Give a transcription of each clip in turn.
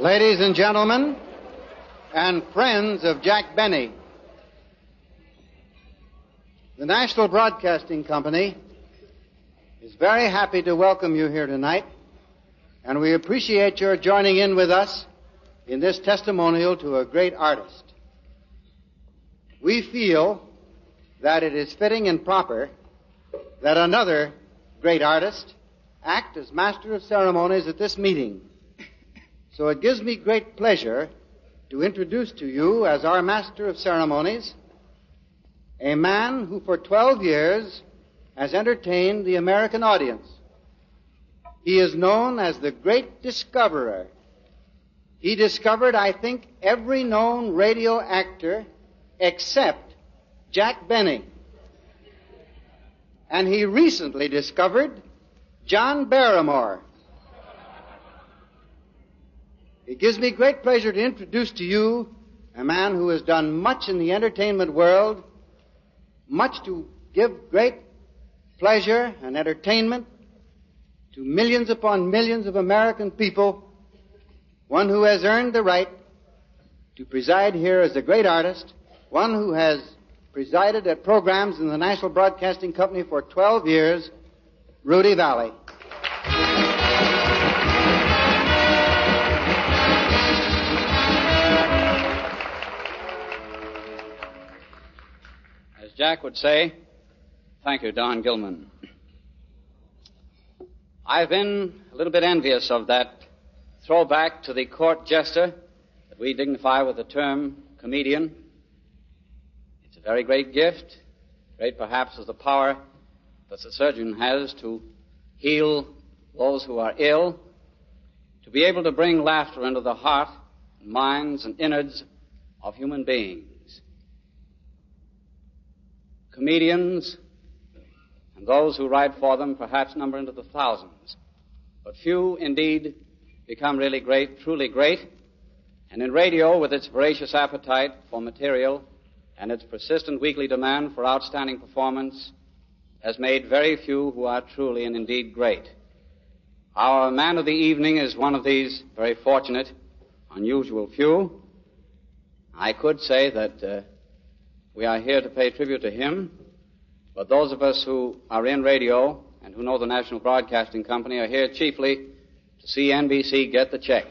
Ladies and gentlemen, and friends of Jack Benny, the National Broadcasting Company is very happy to welcome you here tonight, and we appreciate your joining in with us in this testimonial to a great artist. We feel that it is fitting and proper that another great artist act as master of ceremonies at this meeting. So it gives me great pleasure to introduce to you as our master of ceremonies a man who for 12 years has entertained the American audience. He is known as the Great Discoverer. He discovered, I think, every known radio actor except Jack Benny. And he recently discovered John Barrymore. It gives me great pleasure to introduce to you a man who has done much in the entertainment world, much to give great pleasure and entertainment to millions upon millions of American people, one who has earned the right to preside here as a great artist, one who has presided at programs in the National Broadcasting Company for 12 years, Rudy Vallee. As Jack would say, thank you, Don Gilman. I've been a little bit envious of that throwback to the court jester that we dignify with the term comedian. It's a very great gift, great perhaps as the power that the surgeon has to heal those who are ill, to be able to bring laughter into the heart, minds, and innards of human beings. Comedians and those who write for them perhaps number into the thousands, but few indeed become really great, truly great. And in radio, with its voracious appetite for material and its persistent weekly demand for outstanding performance, has made very few who are truly and indeed great. Our man of the evening is one of these very fortunate, unusual few. I could say that we are here to pay tribute to him, but those of us who are in radio and who know the National Broadcasting Company are here chiefly to see NBC get the check.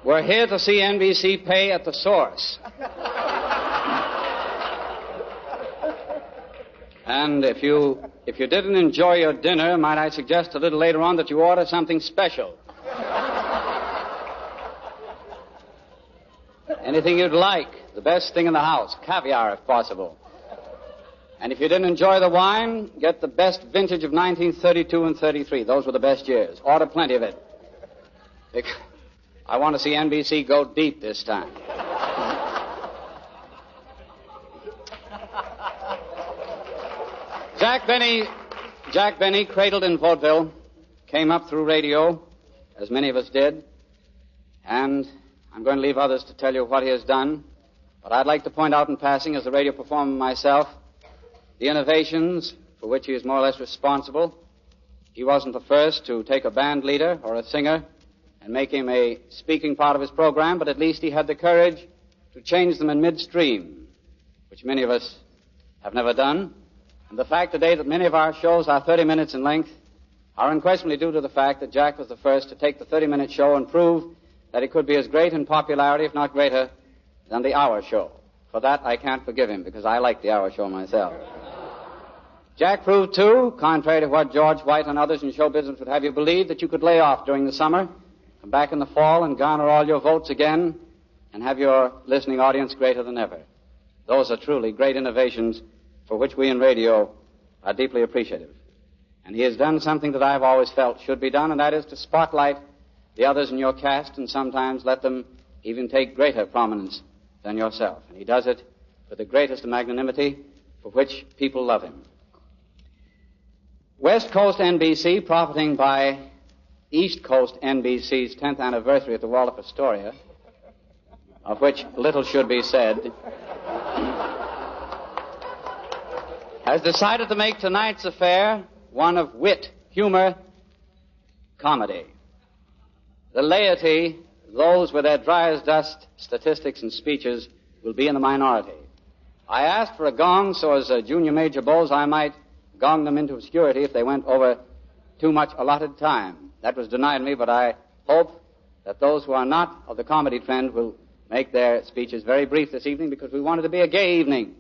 We're here to see NBC pay at the source. And if you didn't enjoy your dinner, might I suggest a little later on that you order something special. Anything you'd like. The best thing in the house. Caviar, if possible. And if you didn't enjoy the wine, get the best vintage of 1932 and 33. Those were the best years. Order plenty of it. I want to see NBC go deep this time. Jack Benny, cradled in vaudeville, came up through radio, as many of us did, and I'm going to leave others to tell you what he has done, but I'd like to point out in passing, as a radio performer myself, the innovations for which he is more or less responsible. He wasn't the first to take a band leader or a singer and make him a speaking part of his program, but at least he had the courage to change them in midstream, which many of us have never done. And the fact today that many of our shows are 30 minutes in length are unquestionably due to the fact that Jack was the first to take the 30-minute show and prove that it could be as great in popularity, if not greater, than the hour show. For that, I can't forgive him, because I like the hour show myself. Jack proved, too, contrary to what George White and others in show business would have you believe, that you could lay off during the summer, come back in the fall and garner all your votes again, and have your listening audience greater than ever. Those are truly great innovations for which we in radio are deeply appreciative. And he has done something that I've always felt should be done, and that is to spotlight the others in your cast and sometimes let them even take greater prominence than yourself. And he does it with the greatest magnanimity, for which people love him. West Coast NBC, profiting by East Coast NBC's 10th anniversary at the Waldorf Astoria, of which little should be said, has decided to make tonight's affair one of wit, humor, comedy. The laity, those with their dry as dust statistics and speeches, will be in the minority. I asked for a gong so as Junior Major Bowles I might gong them into obscurity if they went over too much allotted time. That was denied me, but I hope that those who are not of the comedy trend will make their speeches very brief this evening, because we want it to be a gay evening.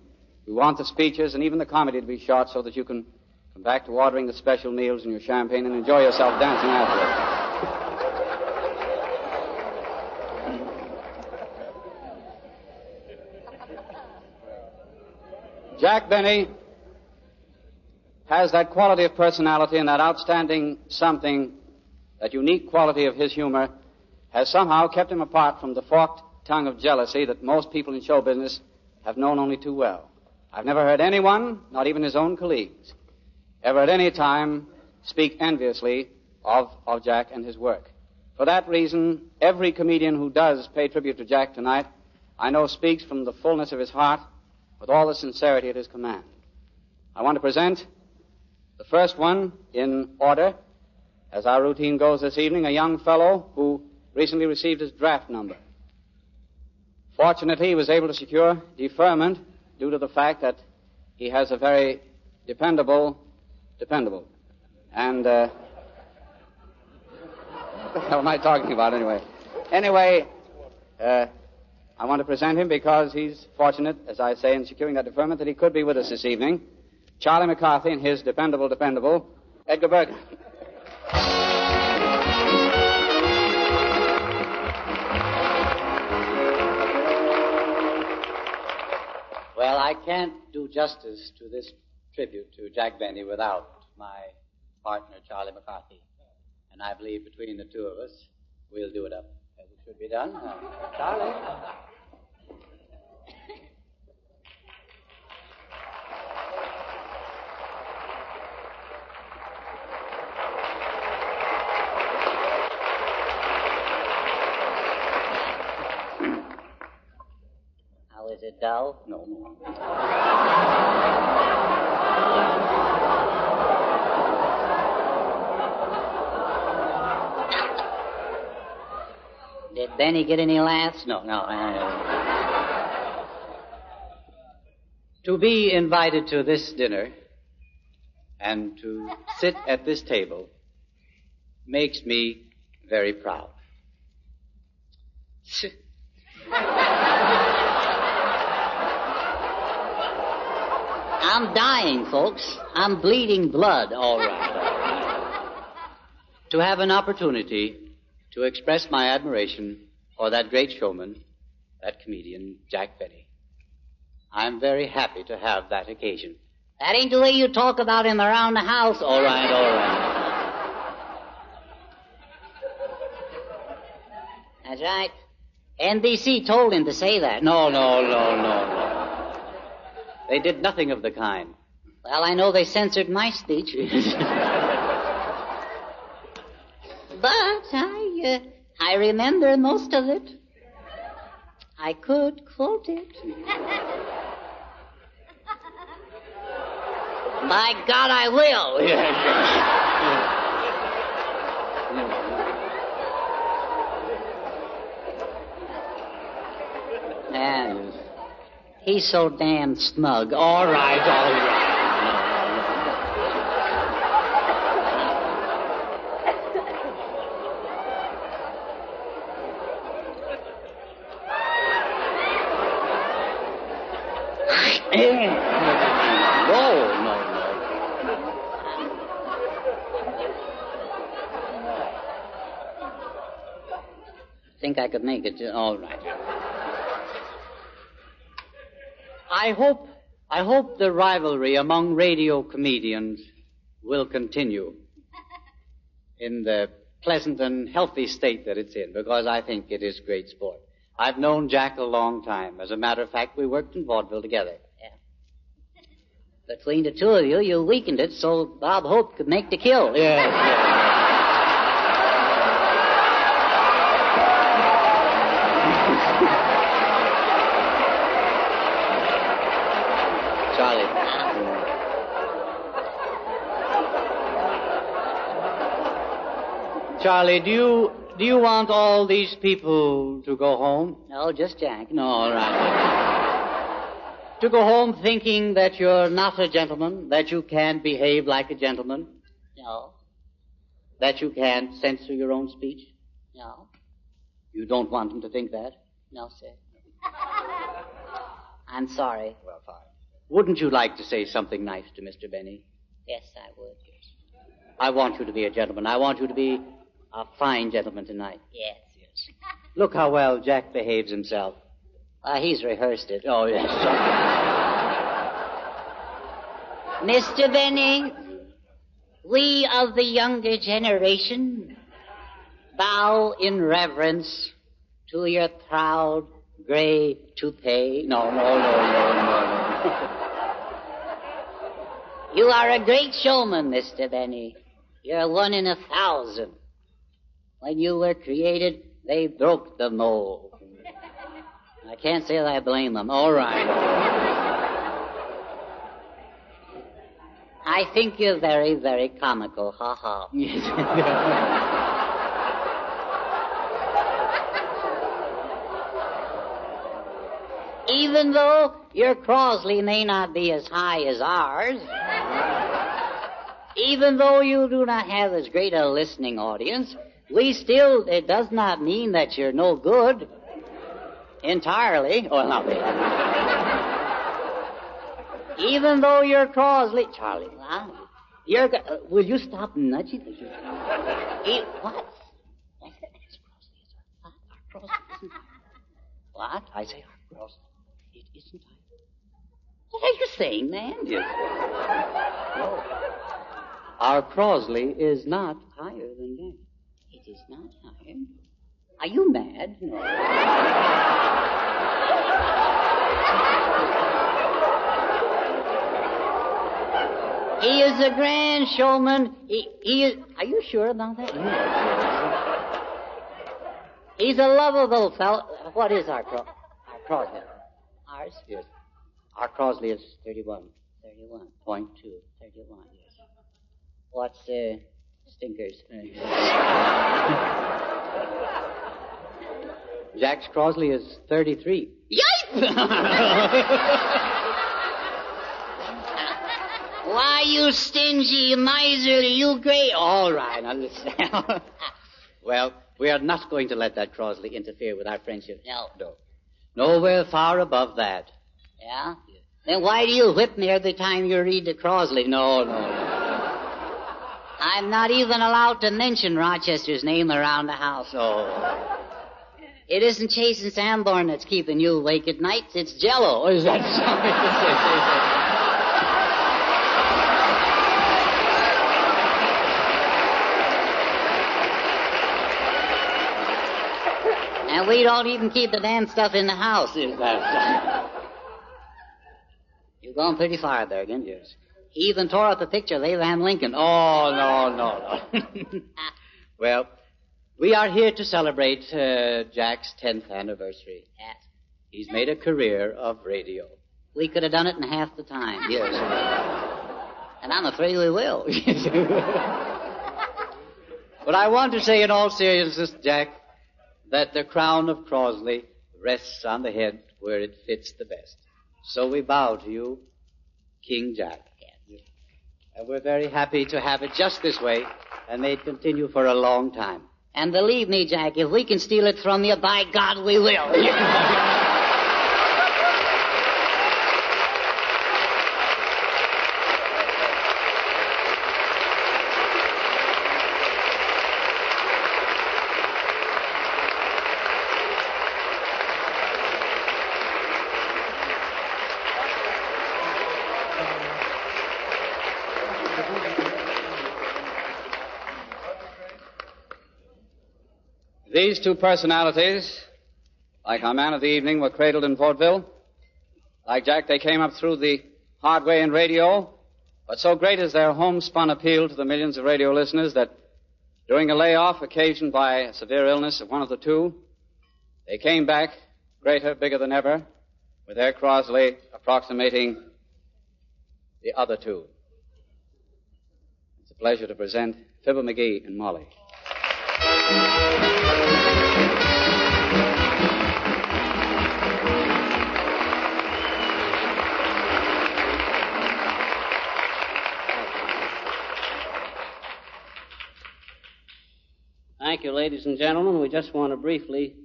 We want the speeches and even the comedy to be short so that you can come back to ordering the special meals and your champagne and enjoy yourself dancing afterwards. Jack Benny has that quality of personality and that outstanding something, that unique quality of his humor, has somehow kept him apart from the forked tongue of jealousy that most people in show business have known only too well. I've never heard anyone, not even his own colleagues, ever at any time speak enviously of Jack and his work. For that reason, every comedian who does pay tribute to Jack tonight, I know speaks from the fullness of his heart with all the sincerity at his command. I want to present the first one in order, as our routine goes this evening, a young fellow who recently received his draft number. Fortunately, he was able to secure deferment due to the fact that he has a very dependable, and, what the hell am I talking about anyway? Anyway, I want to present him because he's fortunate, as I say, in securing that deferment that he could be with us this evening. Charlie McCarthy and his dependable, Edgar Bergen. Well, I can't do justice to this tribute to Jack Benny without my partner, Charlie McCarthy. And I believe between the two of us, we'll do it up as it should be done. Charlie. How is it, dull? No. Did Benny get any laughs? No. To be invited to this dinner and to sit at this table makes me very proud. I'm dying, folks. I'm bleeding blood, all right. To have an opportunity to express my admiration for that great showman, that comedian, Jack Benny. I'm very happy to have that occasion. That ain't the way you talk about him around the house. All right. That's right. NBC told him to say that. No. They did nothing of the kind. Well, I know they censored my speech. But I remember most of it. I could quote it. By God, I will. And he's so damn smug. All right. No. Think I could make it. All right. I hope the rivalry among radio comedians will continue in the pleasant and healthy state that it's in, because I think it is great sport. I've known Jack a long time. As a matter of fact, we worked in vaudeville together. Yeah. Between the two of you, you weakened it so Bob Hope could make the kill. Yes. Charlie, Charlie, do you want all these people to go home? No, just Jack. No, all right. To go home thinking that you're not a gentleman, that you can't behave like a gentleman, No, that you can't censor your own speech? no, You don't want them to think that? no, sir. I'm sorry. Well, fine. Wouldn't you like to say something nice to Mr. Benny? Yes, I would. I want you to be a gentleman. I want you to be a fine gentleman tonight. Yes. Look how well Jack behaves himself. He's rehearsed it. Oh, yes. Mr. Benny, we of the younger generation bow in reverence to your proud gray toupee. No. You are a great showman, Mr. Benny. You're 1 in 1,000. When you were created, they broke the mold. I can't say that I blame them. All right. I think you're very, very comical. Ha ha. Even though your Crosley may not be as high as ours, even though you do not have as great a listening audience, it does not mean that you're no good entirely. Well, not really. Even though you're Crosley, Charlie, will you stop nudging? What? Our Crosley isn't. What? I say our Crosley. It isn't. What are you saying, man? Yes. No. Our Crosley is not higher than that. It is not higher. Are you mad? No. He is a grand showman. He is. Are you sure about that? He's a lovable fellow. What is our Crosley? Ours? Yes. Our Crosley is 31. 31.2. 31, yes. What's, stinkers? Jack's Crosley is 33. Yipe! Why, you stingy miserly, you great... All right, now listen. Well, we are not going to let that Crosley interfere with our friendship. No. No, we're far above that. Yeah? Then why do you whip me every time you read the Crosley? No. I'm not even allowed to mention Rochester's name around the house. Oh. It isn't Chase and Sanborn that's keeping you awake at night. It's Jell-O. Is that so? And we don't even keep the damn stuff in the house. Is that so? You've gone pretty far, Bergen. Yes. He even tore up a picture of Abraham Lincoln. Oh, no. Well, we are here to celebrate Jack's 10th anniversary. Yes. He's made a career of radio. We could have done it in half the time. Yes. And I'm afraid we will. But I want to say in all seriousness, Jack, that the crown of Crosley rests on the head where it fits the best. So we bow to you, King Jack. Yes. And we're very happy to have it just this way, and may it continue for a long time. And believe me, Jack, if we can steal it from you, by God, we will. These two personalities, like our man of the evening, were cradled in vaudeville. Like Jack, they came up through the hard way in radio, but so great is their homespun appeal to the millions of radio listeners that during a layoff occasioned by a severe illness of one of the two, they came back greater, bigger than ever, with their Crosley approximating the other two. It's a pleasure to present Fibber McGee and Molly. Thank you, ladies and gentlemen. We just want to briefly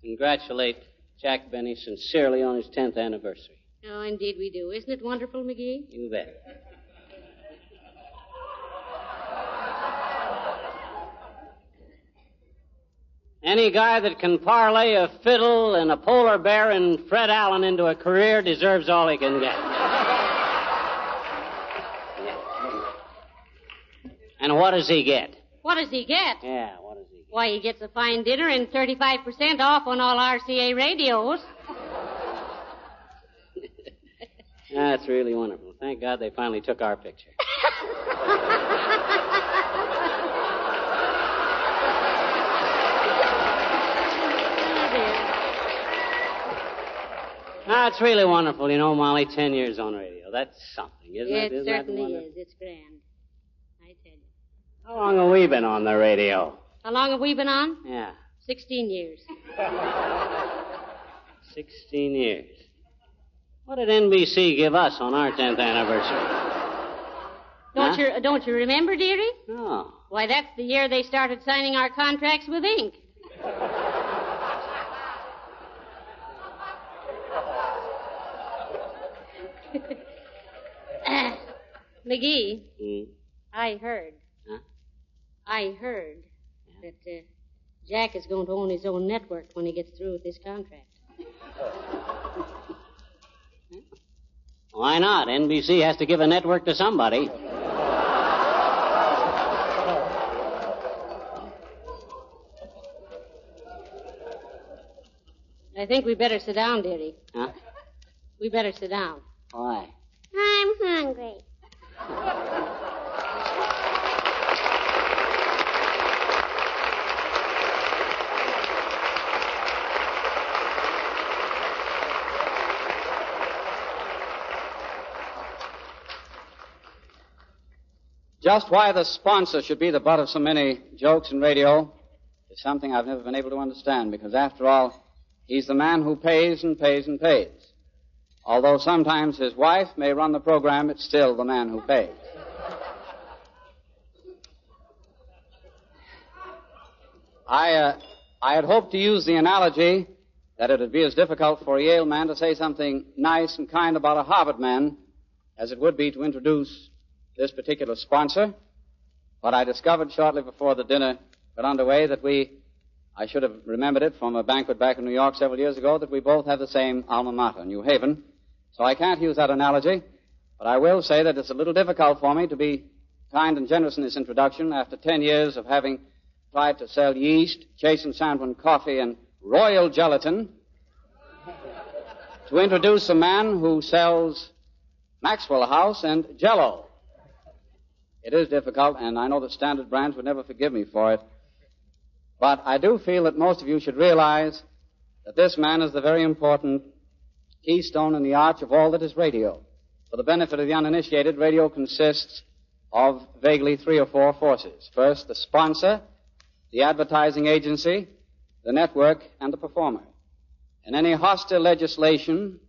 congratulate Jack Benny sincerely on his 10th anniversary. Oh, indeed we do. Isn't it wonderful, McGee? You bet. Any guy that can parlay a fiddle and a polar bear and Fred Allen into a career deserves all he can get. And what does he get? What does he get? Yeah, what does he get? Why, he gets a fine dinner and 35% off on all RCA radios. That's really wonderful. Thank God they finally took our picture. That's really wonderful. You know, Molly, 10 years on radio. That's something, isn't it? It certainly is. It's grand. I tell you. How long have we been on the radio? How long have we been on? Yeah. 16 years. 16 years. What did NBC give us on our 10th anniversary? Don't you remember, dearie? No. Why, that's the year they started signing our contracts with Inc. McGee, I heard. Huh? I heard that Jack is going to own his own network when he gets through with his contract. Why not? NBC has to give a network to somebody. I think we better sit down, dearie. Huh? We better sit down. Why? I'm hungry. Just why the sponsor should be the butt of so many jokes in radio is something I've never been able to understand, because after all, he's the man who pays and pays and pays. Although sometimes his wife may run the program, it's still the man who pays. I had hoped to use the analogy that it would be as difficult for a Yale man to say something nice and kind about a Harvard man as it would be to introduce this particular sponsor. But I discovered shortly before the dinner got underway that I should have remembered it from a banquet back in New York several years ago, that we both have the same alma mater, New Haven. So I can't use that analogy, but I will say that it's a little difficult for me to be kind and generous in this introduction after 10 years of having tried to sell yeast, Chase and Sandwin coffee, and royal gelatin, to introduce a man who sells Maxwell House and Jell-O. It is difficult, and I know that Standard Brands would never forgive me for it. But I do feel that most of you should realize that this man is the very important keystone in the arch of all that is radio. For the benefit of the uninitiated, radio consists of vaguely 3 or 4 forces. First, the sponsor, the advertising agency, the network, and the performer. And any hostile legislation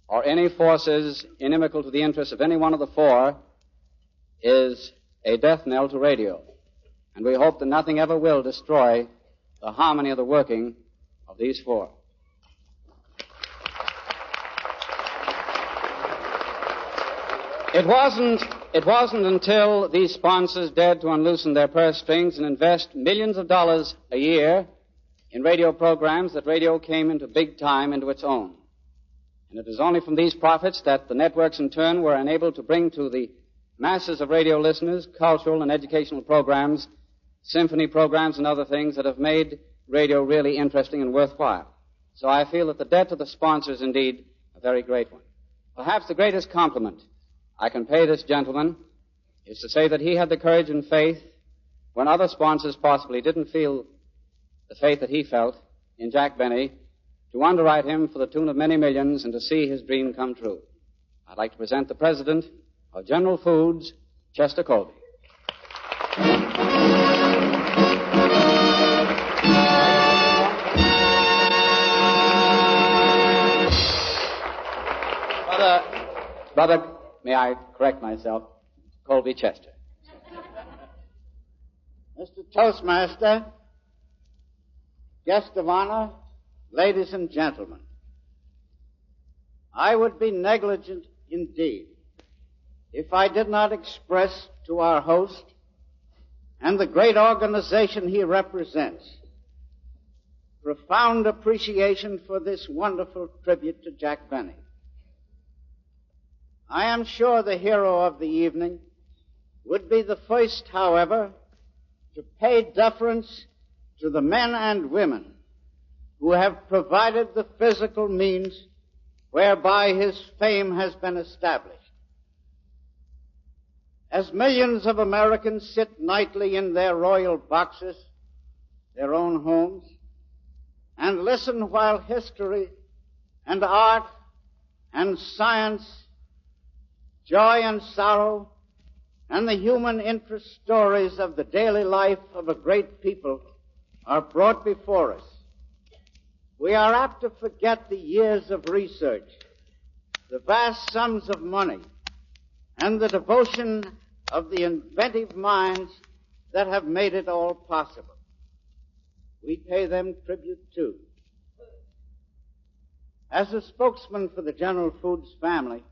or any forces inimical to the interests of any one of the 4 is a death knell to radio. And we hope that nothing ever will destroy the harmony of the working of these 4. It wasn't until these sponsors dared to unloosen their purse strings and invest millions of dollars a year in radio programs that radio came into big time into its own. And it is only from these profits that the networks in turn were enabled to bring to the masses of radio listeners cultural and educational programs, symphony programs, and other things that have made radio really interesting and worthwhile. So I feel that the debt to the sponsors is indeed a very great one. Perhaps the greatest compliment I can pay this gentleman is to say that he had the courage and faith when other sponsors possibly didn't feel the faith that he felt in Jack Benny, to underwrite him for the tune of many millions and to see his dream come true. I'd like to present the president of General Foods, Chester Colby. Brother, may I correct myself? Colby Chester. Mr. Toastmaster, guest of honor, ladies and gentlemen, I would be negligent indeed if I did not express to our host and the great organization he represents profound appreciation for this wonderful tribute to Jack Benny. I am sure the hero of the evening would be the first, however, to pay deference to the men and women who have provided the physical means whereby his fame has been established. As millions of Americans sit nightly in their royal boxes, their own homes, and listen while history and art and science, joy and sorrow, and the human interest stories of the daily life of a great people are brought before us, we are apt to forget the years of research, the vast sums of money, and the devotion of the inventive minds that have made it all possible. We pay them tribute too. As a spokesman for the General Foods family,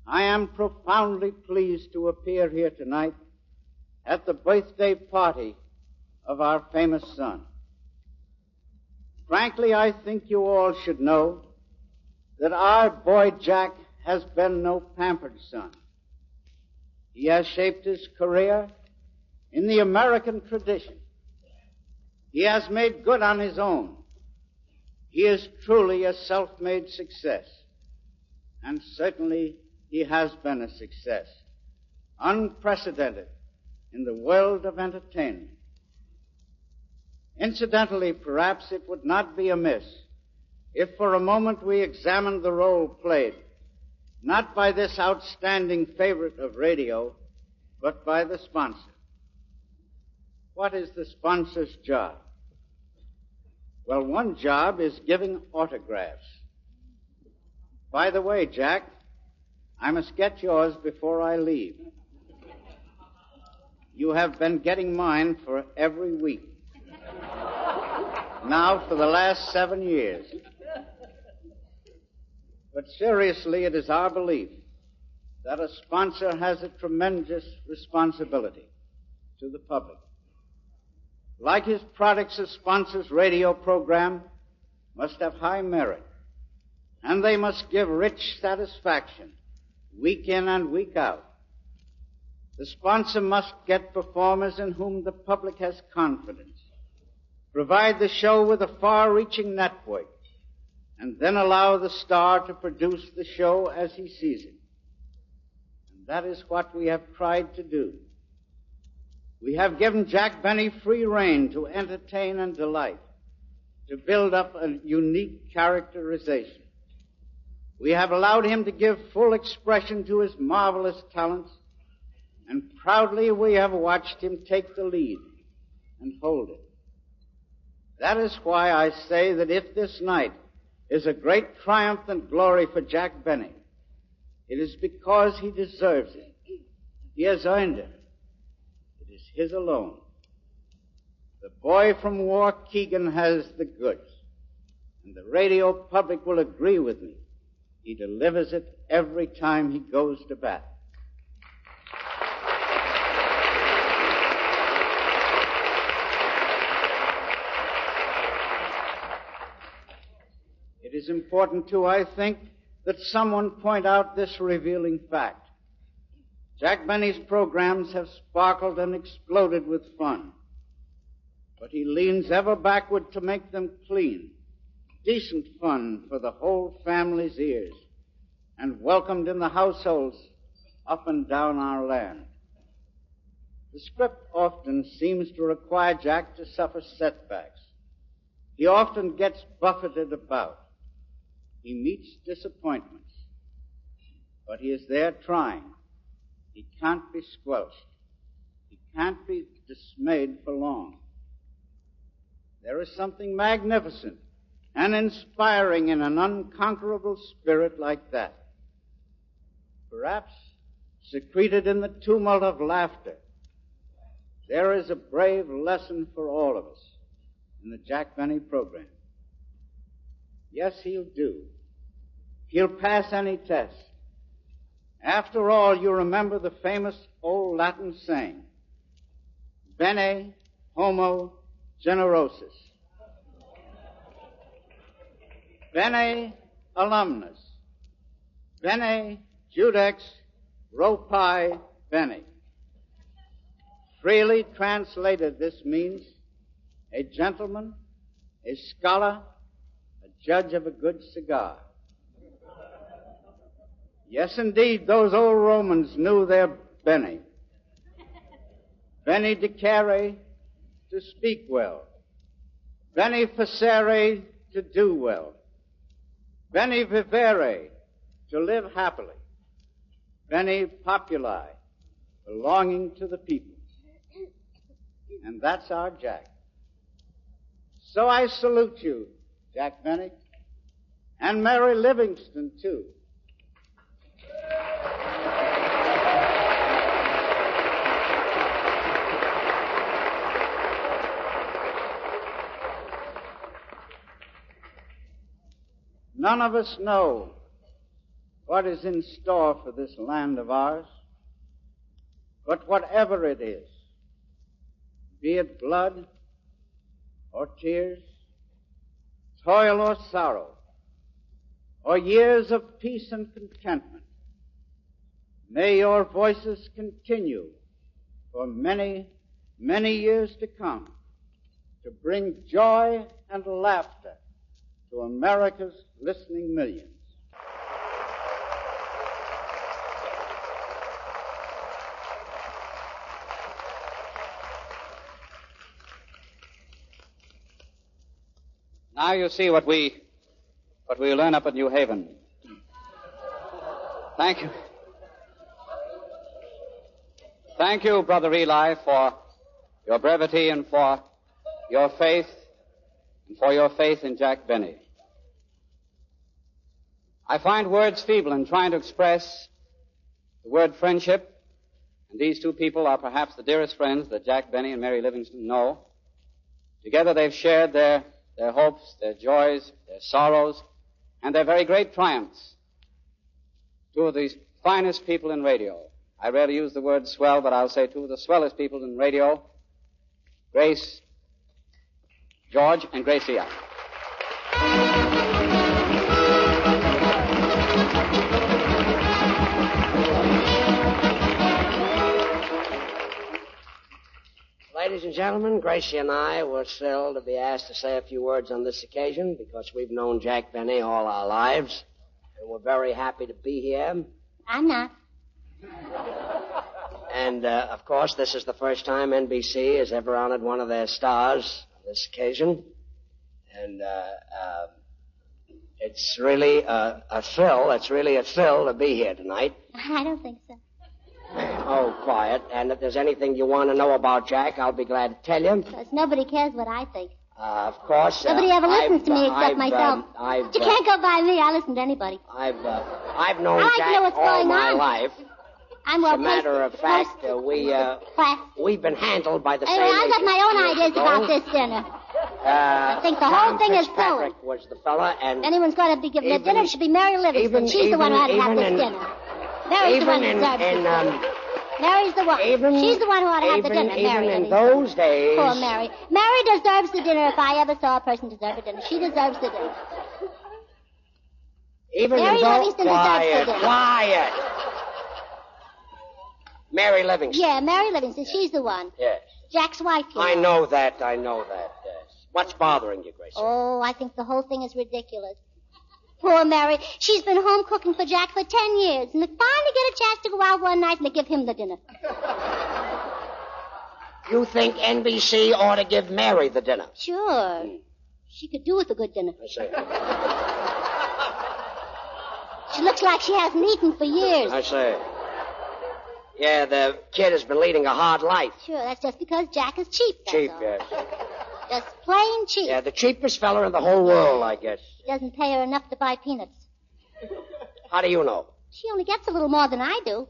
I am profoundly pleased to appear here tonight at the birthday party of our famous son. Frankly, I think you all should know that our boy Jack has been no pampered son. He has shaped his career in the American tradition. He has made good on his own. He is truly a self-made success. And certainly he has been a success, unprecedented in the world of entertainment. Incidentally, perhaps it would not be amiss if for a moment we examined the role played, not by this outstanding favorite of radio, but by the sponsor. What is the sponsor's job? Well, one job is giving autographs. By the way, Jack, I must get yours before I leave. You have been getting mine for every week. Now for the last 7 years. But seriously, it is our belief that a sponsor has a tremendous responsibility to the public. Like his products, a sponsor's radio program must have high merit, and they must give rich satisfaction week in and week out. The sponsor must get performers in whom the public has confidence, provide the show with a far-reaching network, and then allow the star to produce the show as he sees it. And that is what we have tried to do. We have given Jack Benny free rein to entertain and delight, to build up a unique characterization. We have allowed him to give full expression to his marvelous talents, and proudly we have watched him take the lead and hold it. That is why I say that if this night is a great triumph and glory for Jack Benny, it is because he deserves it. He has earned it. It is his alone. The boy from Waukegan has the goods, and the radio public will agree with me. He delivers it every time he goes to bat. It is important, too, I think, that someone point out this revealing fact. Jack Benny's programs have sparkled and exploded with fun, but he leans ever backward to make them clean, decent fun for the whole family's ears, and welcomed in the households up and down our land. The script often seems to require Jack to suffer setbacks. He often gets buffeted about. He meets disappointments, but he is there trying. He can't be squelched. He can't be dismayed for long. There is something magnificent and inspiring in an unconquerable spirit like that. perhaps secreted in the tumult of laughter, there is a brave lesson for all of us in the Jack Benny program. Yes, he'll do. He'll pass any test. After all, you remember the famous old Latin saying, Bene homo generosus. Bene alumnus. Bene judex ropi bene. Freely translated, this means a gentleman, a scholar, a judge of a good cigar. Yes, indeed, those old Romans knew their bene. Bene dicere, to speak well. Bene facere, to do well. Bene vivere, to live happily. Bene populi, belonging to the people. And that's our Jack. So I salute you, Jack Benny, and Mary Livingston, too. None of us know what is in store for this land of ours, but whatever it is, be it blood or tears, toil or sorrow, or years of peace and contentment, may your voices continue for many, many years to come to bring joy and laughter to America's listening millions. Now you see what we learn up at New Haven. Thank you. Thank you, Brother Eli, for your brevity and for your faith in Jack Benny. I find words feeble in trying to express the word friendship, and these two people are perhaps the dearest friends that Jack Benny and Mary Livingston know. Together they've shared their hopes, their joys, their sorrows, and their very great triumphs. Two of the finest people in radio. I rarely use the word swell, but I'll say two of the swellest people in radio, Grace George and Gracia. Ladies and gentlemen, Gracie and I were thrilled to be asked to say a few words on this occasion because we've known Jack Benny all our lives, and we're very happy to be here. I'm not. And, of course, this is the first time NBC has ever honored one of their stars on this occasion. And it's really a thrill. It's really a thrill to be here tonight. I don't think so. Oh, quiet. And if there's anything you want to know about Jack, I'll be glad to tell you. Because nobody cares what I think. Of course. Nobody ever listens to me except myself. But you can't go by me. I listen to anybody. I've known Jack all my life. I'm well As a matter of fact, we've been handled by the same Anyway, I've got my own ideas about this dinner. I think the whole thing is silly. Was the fella, and if anyone's going to be given a dinner, it should be Mary Livingston. She's the one who ought to have this dinner. Mary's the one who deserves this dinner. Mary's the one. She's the one who ought to have the dinner. Mary in those days. Poor Mary. Mary deserves the dinner if I ever saw a person deserve a dinner. She deserves the dinner. Mary Livingston deserves the dinner. Quiet. Mary Livingston. Yeah, Mary Livingston. She's the one. Yes. Jack's wife, you know. I know that. Yes. What's bothering you, Gracie? Oh, I think the whole thing is ridiculous. Poor Mary. She's been home cooking for Jack for 10 years, and they finally get a chance to go out one night and they give him the dinner. You think NBC ought to give Mary the dinner? Sure. She could do with a good dinner. I say. She looks like she hasn't eaten for years. I say. Yeah, the kid has been leading a hard life. Sure, that's just because Jack is cheap, that's Cheap, all. yes. Just plain cheap. Yeah, the cheapest fella in the whole world, I guess. He doesn't pay her enough to buy peanuts. How do you know? She only gets a little more than I do.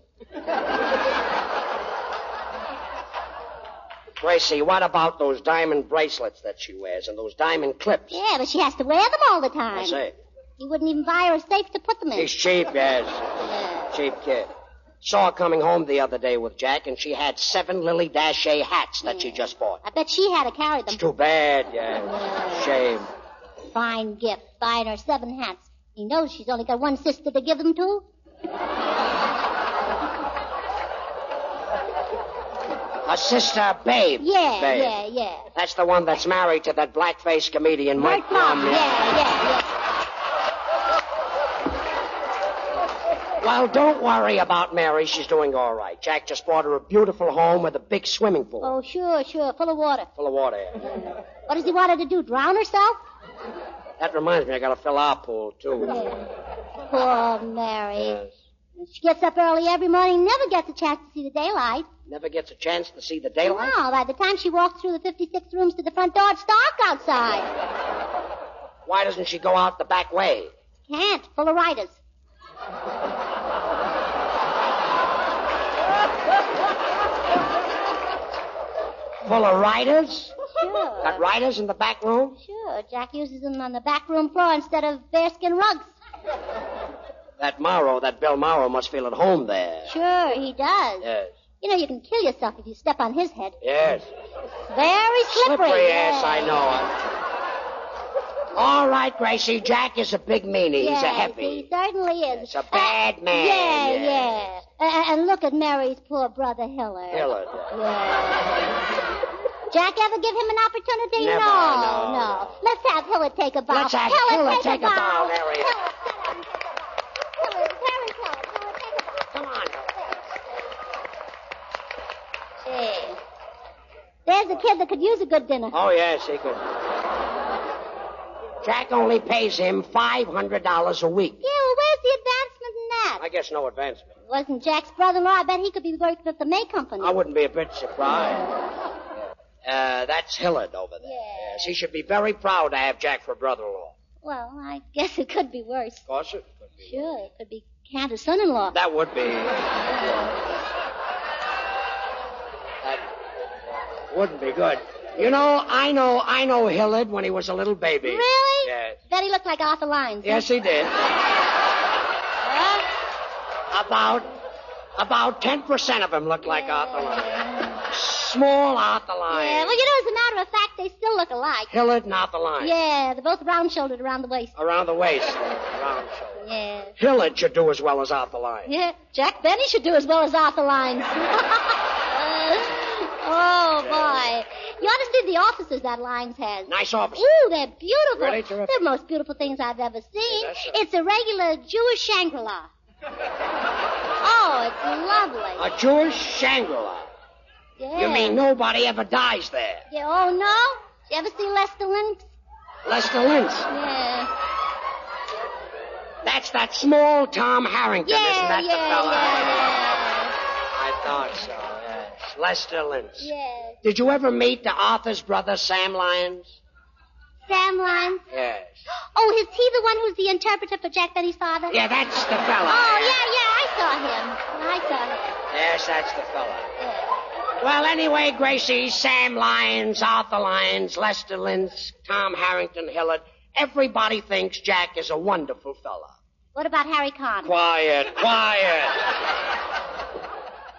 Gracie, what about those diamond bracelets that she wears and those diamond clips? Yeah, but she has to wear them all the time. I see. He wouldn't even buy her a safe to put them in. He's cheap, yes. Yeah. Cheap kid. Saw her coming home the other day with Jack, and she had 7 Lily Daché hats that she just bought. I bet she had to carry them. It's too bad, yeah. Shame. Fine gift, buying her 7 hats. He knows she's only got one sister to give them to. Her sister, Babe. Yeah, Babe. yeah. That's the one that's married to that black-faced comedian, Mike Plum. Yeah. Well, don't worry about Mary. She's doing all right. Jack just bought her a beautiful home with a big swimming pool. Oh, sure, full of water. Full of water, yeah. What does he want her to do, drown herself? That reminds me, I gotta fill our pool, too. Yeah. Poor Mary. Yes. She gets up early every morning, never gets a chance to see the daylight. Never gets a chance to see the daylight? No, by the time she walks through the 56 rooms to the front door, it's dark outside. Why doesn't she go out the back way? Can't, full of writers. Full of writers? Sure. Got writers in the back room? Sure, Jack uses them on the back room floor instead of bearskin rugs. That Bill Morrow must feel at home there. Sure, he does. Yes. You know, you can kill yourself if you step on his head. Yes. Very slippery. Yes, I know. All right, Gracie, Jack is a big meanie. Yes, He's a heavy. He certainly is. He's a bad man. Yeah. And look at Mary's poor brother, Hillard. Yeah. Jack ever give him an opportunity? Never, No. Let's have Hillard take a bow. Let's have Hillard take a bow, Mary. Hillard, take a bow. Come on. Gee. There's a kid that could use a good dinner. Oh, yes, he could. Jack only pays him $500 a week. Yeah, well, where's the advancement in that? I guess no advancement. Wasn't Jack's brother-in-law? I bet he could be working at the May Company. I wouldn't be a bit surprised. That's Hillard over there. Yeah. Yes, he should be very proud to have Jack for brother-in-law. Well, I guess it could be worse. Of course it could be. Sure, it could be Cantor's son-in-law. That would be. That wouldn't be good. You know, I know Hillard when he was a little baby. Really? Yes. Bet he looked like Arthur Lyons. Yes, he did. About 10% of him looked like Arthur Lyons. Small Arthur Lyons. Yeah, well, you know, as a matter of fact, they still look alike. Hillard and Arthur Lyons. Yeah, they're both round-shouldered around the waist. Around the waist. Around the shoulder. Yeah. Hillard should do as well as Arthur Lyons. Yeah, Jack Benny should do as well as Arthur Lyons. Oh, boy. You ought to see the officers that Lyons has. Nice officers. Ooh, they're beautiful. Really terrific. They're the most beautiful things I've ever seen. Yes, It's a regular Jewish Shangri-La. Oh, it's lovely. A Jewish Shangri-La. Yeah. You mean nobody ever dies there? Yeah, oh, no? You ever see Lester Lynx? Lester Lynch. Yeah. That's that small Tom Harrington, isn't that the fella? Yeah. I thought so, yes. Lester Lynch. Yes. Did you ever meet Arthur's brother, Sam Lyons? Sam Lyons? Yes. Oh, is he the one who's the interpreter for Jack Benny's father? Yeah, that's the fella. Oh, yeah, I saw him. Yes, that's the fella. Yeah. Well, anyway, Gracie, Sam Lyons, Arthur Lyons, Lester Lynch, Tom Harrington, Hillard, everybody thinks Jack is a wonderful fella. What about Harry Conn? Quiet.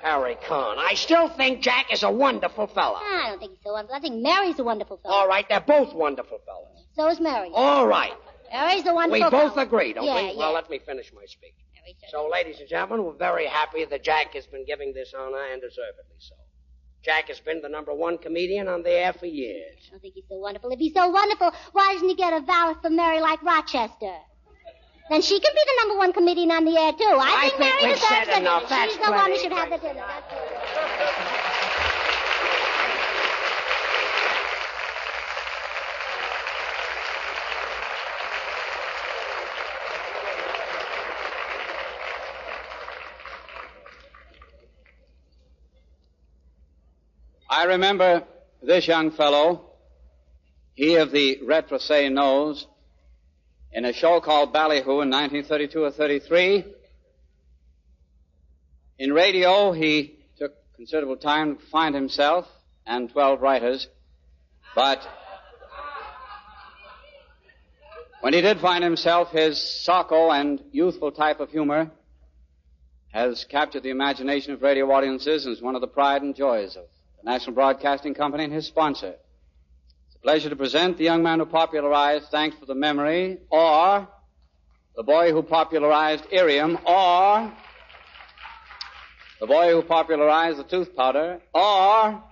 Harry Conn. I still think Jack is a wonderful fella. I don't think he's so wonderful. I think Mary's a wonderful fellow. All right, they're both wonderful fellas. So is Mary. All right. Mary's a wonderful We both fellow. agree, don't we? Yeah. Well, let me finish my speech. So, ladies and gentlemen, we're very happy that Jack has been giving this honor, and deservedly so. Jack has been the #1 comedian on the air for years. I don't think he's so wonderful. If he's so wonderful, why doesn't he get a valet for Mary like Rochester? Then she can be the #1 comedian on the air, too. I think Mary we've deserves said enough. That's She's the one who plenty. should have the dinner. That's it. I remember this young fellow, he of the retroussé nose, in a show called Ballyhoo in 1932 or 33, In radio, he took considerable time to find himself and 12 writers, but when he did find himself, his socko and youthful type of humor has captured the imagination of radio audiences and is one of the pride and joys of the National Broadcasting Company and his sponsor. It's a pleasure to present the young man who popularized Thanks for the Memory, or the boy who popularized Irium, or the boy who popularized the tooth powder, or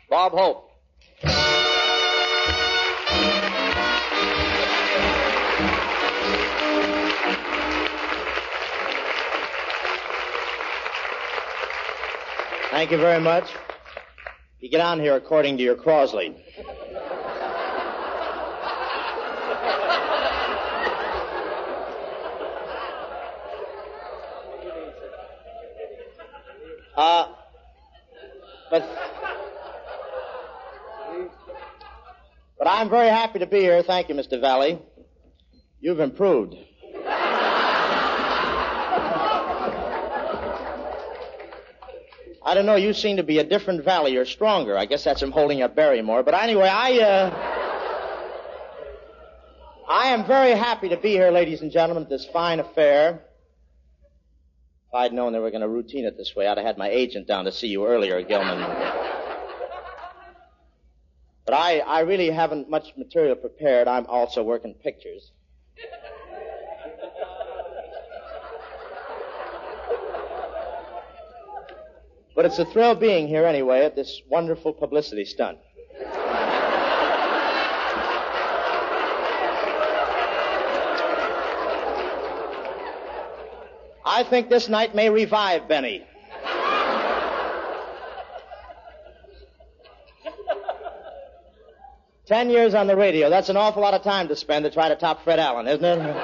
Bob Hope. Thank you very much. You get on here according to your Crosley. But I'm very happy to be here. Thank you, Mr. Valley. You've improved. I don't know, you seem to be a different Valley. You're stronger. I guess that's him holding up Barrymore. But anyway, I am very happy to be here, ladies and gentlemen, at this fine affair. If I'd known they were going to routine it this way, I'd have had my agent down to see you earlier, Gilman. But I really haven't much material prepared. I'm also working pictures. But it's a thrill being here anyway at this wonderful publicity stunt. I think this night may revive Benny. Ten years on the radio. That's an awful lot of time to spend to try to top Fred Allen, isn't it?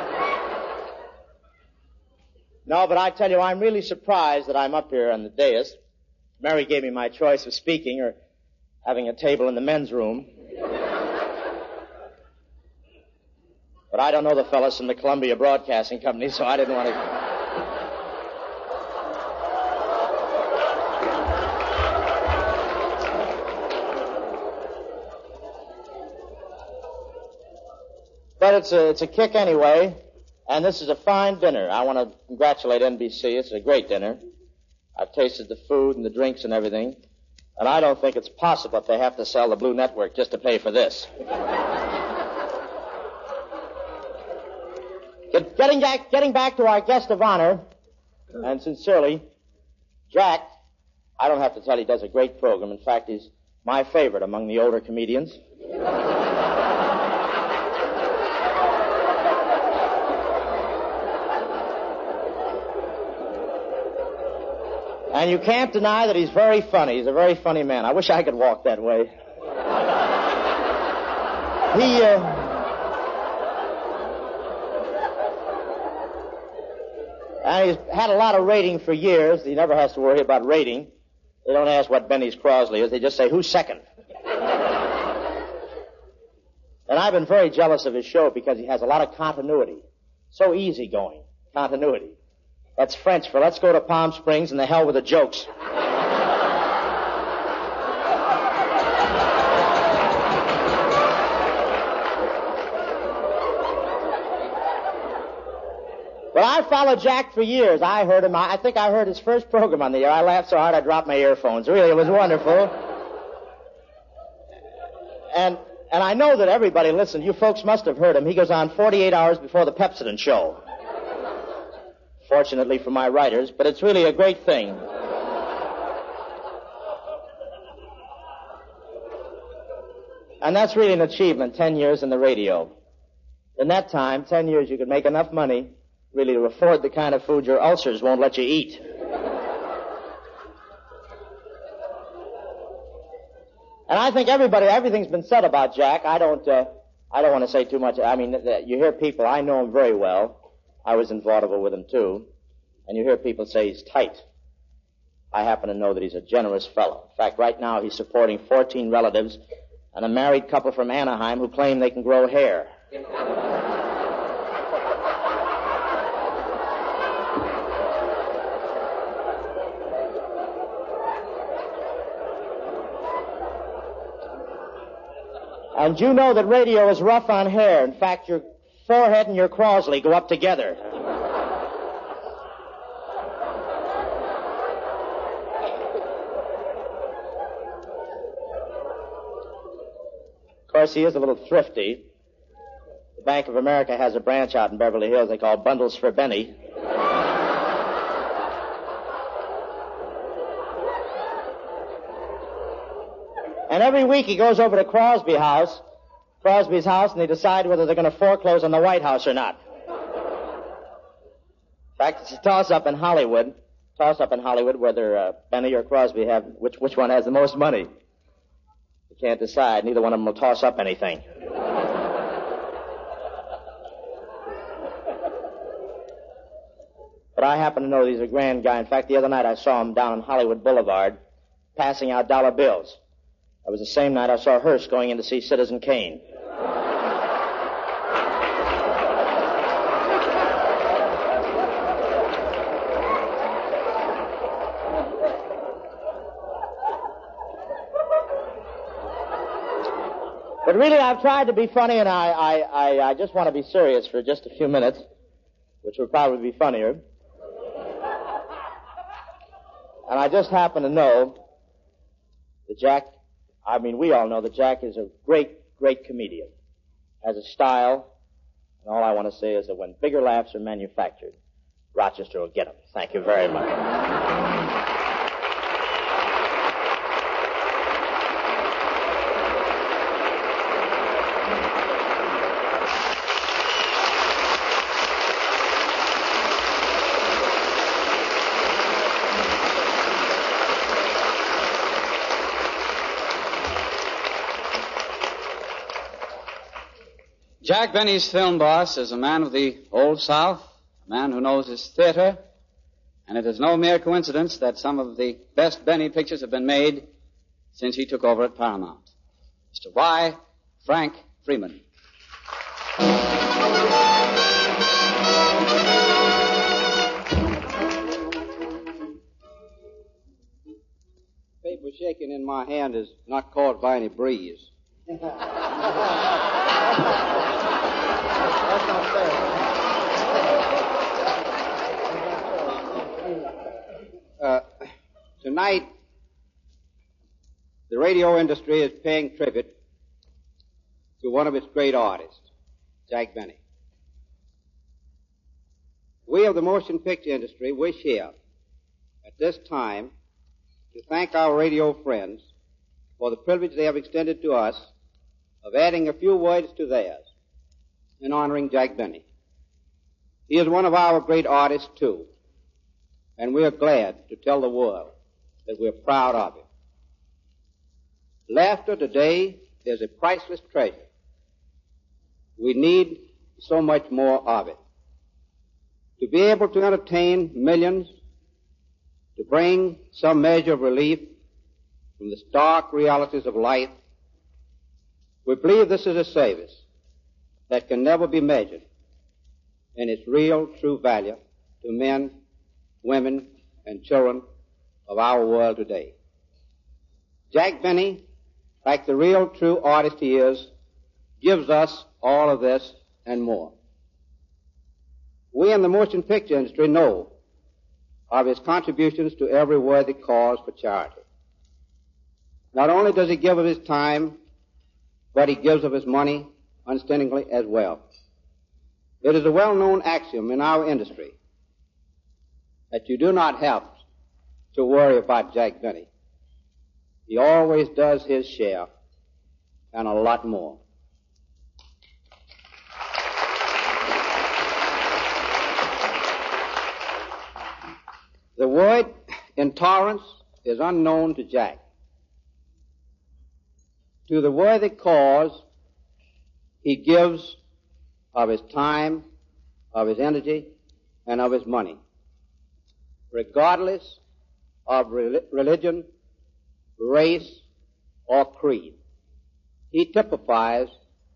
No, but I tell you, I'm really surprised that I'm up here on the dais. Mary gave me my choice of speaking or having a table in the men's room. But I don't know the fellas from the Columbia Broadcasting Company, so I didn't want to... But it's a kick anyway, and this is a fine dinner. I want to congratulate NBC. It's a great dinner. I've tasted the food and the drinks and everything, and I don't think it's possible if they have to sell the Blue Network just to pay for this. Getting back to our guest of honor, and sincerely, Jack, I don't have to tell you, he does a great program. In fact, he's my favorite among the older comedians. And you can't deny that he's very funny. He's a very funny man. I wish I could walk that way. And he's had a lot of rating for years. He never has to worry about rating. They don't ask what Benny's Crosley is. They just say, who's second? And I've been very jealous of his show because he has a lot of continuity. So easygoing. Continuity. That's French for let's go to Palm Springs and the hell with the jokes. But I followed Jack for years. I heard him. I think I heard his first program on the air. I laughed so hard I dropped my earphones. Really, it was wonderful. And I know that everybody listened. You folks must have heard him. He goes on 48 hours before the Pepsodent show. Fortunately for my writers, but it's really a great thing. And that's really an achievement, 10 years in the radio. In that time, 10 years, you could make enough money really to afford the kind of food your ulcers won't let you eat. And I think everything's been said about Jack. I don't want to say too much. I mean, you hear people, I know him very well. I was in vaudeville with him, too. And you hear people say he's tight. I happen to know that he's a generous fellow. In fact, right now he's supporting 14 relatives and a married couple from Anaheim who claim they can grow hair. And you know that radio is rough on hair. In fact, your forehead and your Crosley go up together. Of course, he is a little thrifty. The Bank of America has a branch out in Beverly Hills they call Bundles for Benny. And every week he goes over to Crosby's house, and they decide whether they're going to foreclose on the White House or not. In fact, it's a toss-up in Hollywood whether Benny or Crosby have, which one has the most money. You can't decide. Neither one of them will toss up anything. But I happen to know he's a grand guy. In fact, the other night I saw him down on Hollywood Boulevard passing out dollar bills. That was the same night I saw Hearst going in to see Citizen Kane. But really, I've tried to be funny, and I just want to be serious for just a few minutes, which would probably be funnier. And I just happen to know that we all know that Jack is a great, great comedian. Has a style, and all I want to say is that when bigger laughs are manufactured, Rochester will get them. Thank you very much. Jack Benny's film boss is a man of the Old South, a man who knows his theater, and it is no mere coincidence that some of the best Benny pictures have been made since he took over at Paramount. Mr. Y. Frank Freeman. Paper shaking in my hand is not caused by any breeze. That's not fair. Tonight, the radio industry is paying tribute to one of its great artists, Jack Benny. We of the motion picture industry wish here, at this time, to thank our radio friends for the privilege they have extended to us of adding a few words to theirs in honoring Jack Benny. He is one of our great artists, too, and we are glad to tell the world that we're proud of him. Laughter today is a priceless treasure. We need so much more of it. To be able to entertain millions, to bring some measure of relief from the stark realities of life, we believe this is a service that can never be measured in its real, true value to men, women, and children of our world today. Jack Benny, like the real, true artist he is, gives us all of this and more. We in the motion picture industry know of his contributions to every worthy cause for charity. Not only does he give of his time, but he gives of his money unstintingly as well. It is a well-known axiom in our industry that you do not have to worry about Jack Benny. He always does his share and a lot more. The word intolerance is unknown to Jack. To the worthy cause, he gives of his time, of his energy, and of his money, regardless of religion, race, or creed. He typifies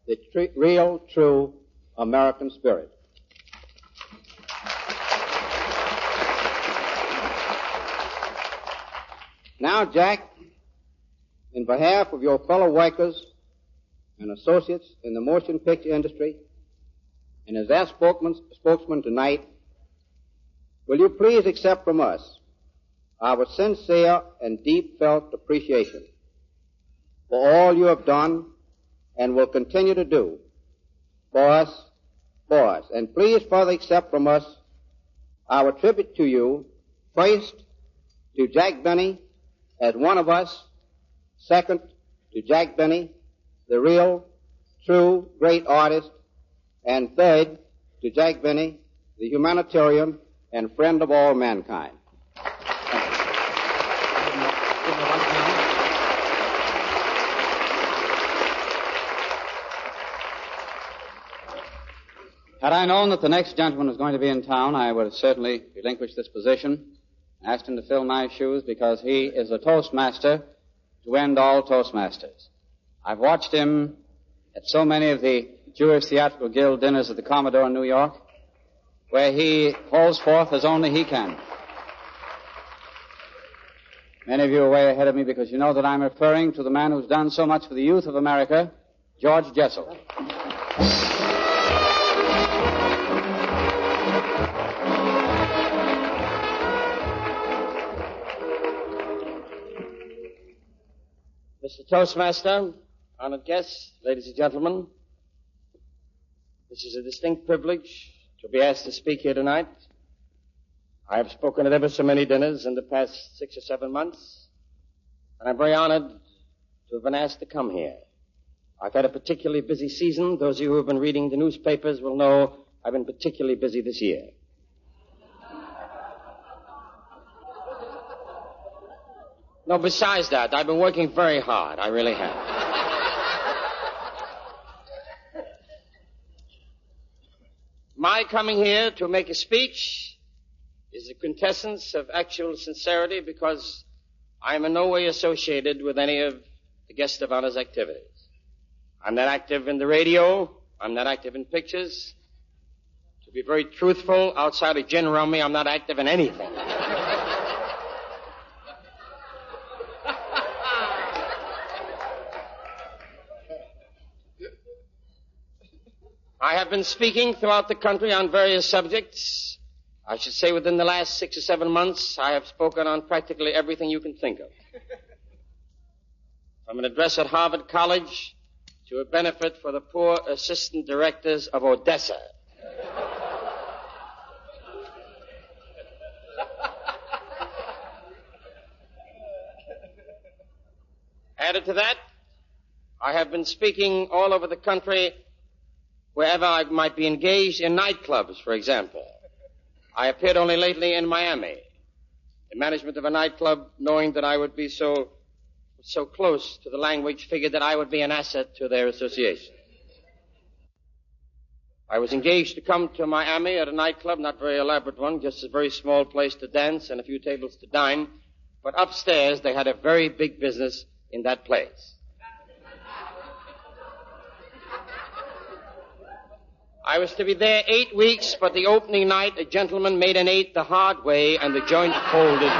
the real, true American spirit. Now, Jack, in behalf of your fellow workers and associates in the motion picture industry, and as their spokesman tonight, will you please accept from us our sincere and deep-felt appreciation for all you have done and will continue to do for us. And please further accept from us our tribute to you, first, to Jack Benny as one of us, second, to Jack Benny, the real, true, great artist, and third, to Jack Benny, the humanitarian and friend of all mankind. Had I known that the next gentleman was going to be in town, I would have certainly relinquished this position, asked him to fill my shoes because he is a Toastmaster to end all Toastmasters. I've watched him at so many of the Jewish Theatrical Guild dinners at the Commodore in New York, where he holds forth as only he can. Many of you are way ahead of me because you know that I'm referring to the man who's done so much for the youth of America, George Jessel. Mr. Toastmaster, honored guests, ladies and gentlemen, this is a distinct privilege to be asked to speak here tonight. I have spoken at ever so many dinners in the past 6 or 7 months, and I'm very honored to have been asked to come here. I've had a particularly busy season. Those of you who have been reading the newspapers will know I've been particularly busy this year. No, besides that, I've been working very hard. I really have. My coming here to make a speech is the quintessence of actual sincerity because I am in no way associated with any of the guest of honor's activities. I'm not active in the radio. I'm not active in pictures. To be very truthful, outside of Gin Rummy, I'm not active in anything. I have been speaking throughout the country on various subjects. I should say within the last 6 or 7 months, I have spoken on practically everything you can think of. From an address at Harvard College to a benefit for the poor assistant directors of Odessa. Added to that, I have been speaking all over the country wherever I might be engaged in nightclubs, for example. I appeared only lately in Miami. The management of a nightclub, knowing that I would be so close to the language, figured that I would be an asset to their association. I was engaged to come to Miami at a nightclub, not a very elaborate one, just a very small place to dance and a few tables to dine. But upstairs, they had a very big business in that place. I was to be there 8 weeks, but the opening night, a gentleman made an 8 the hard way, and the joint folded.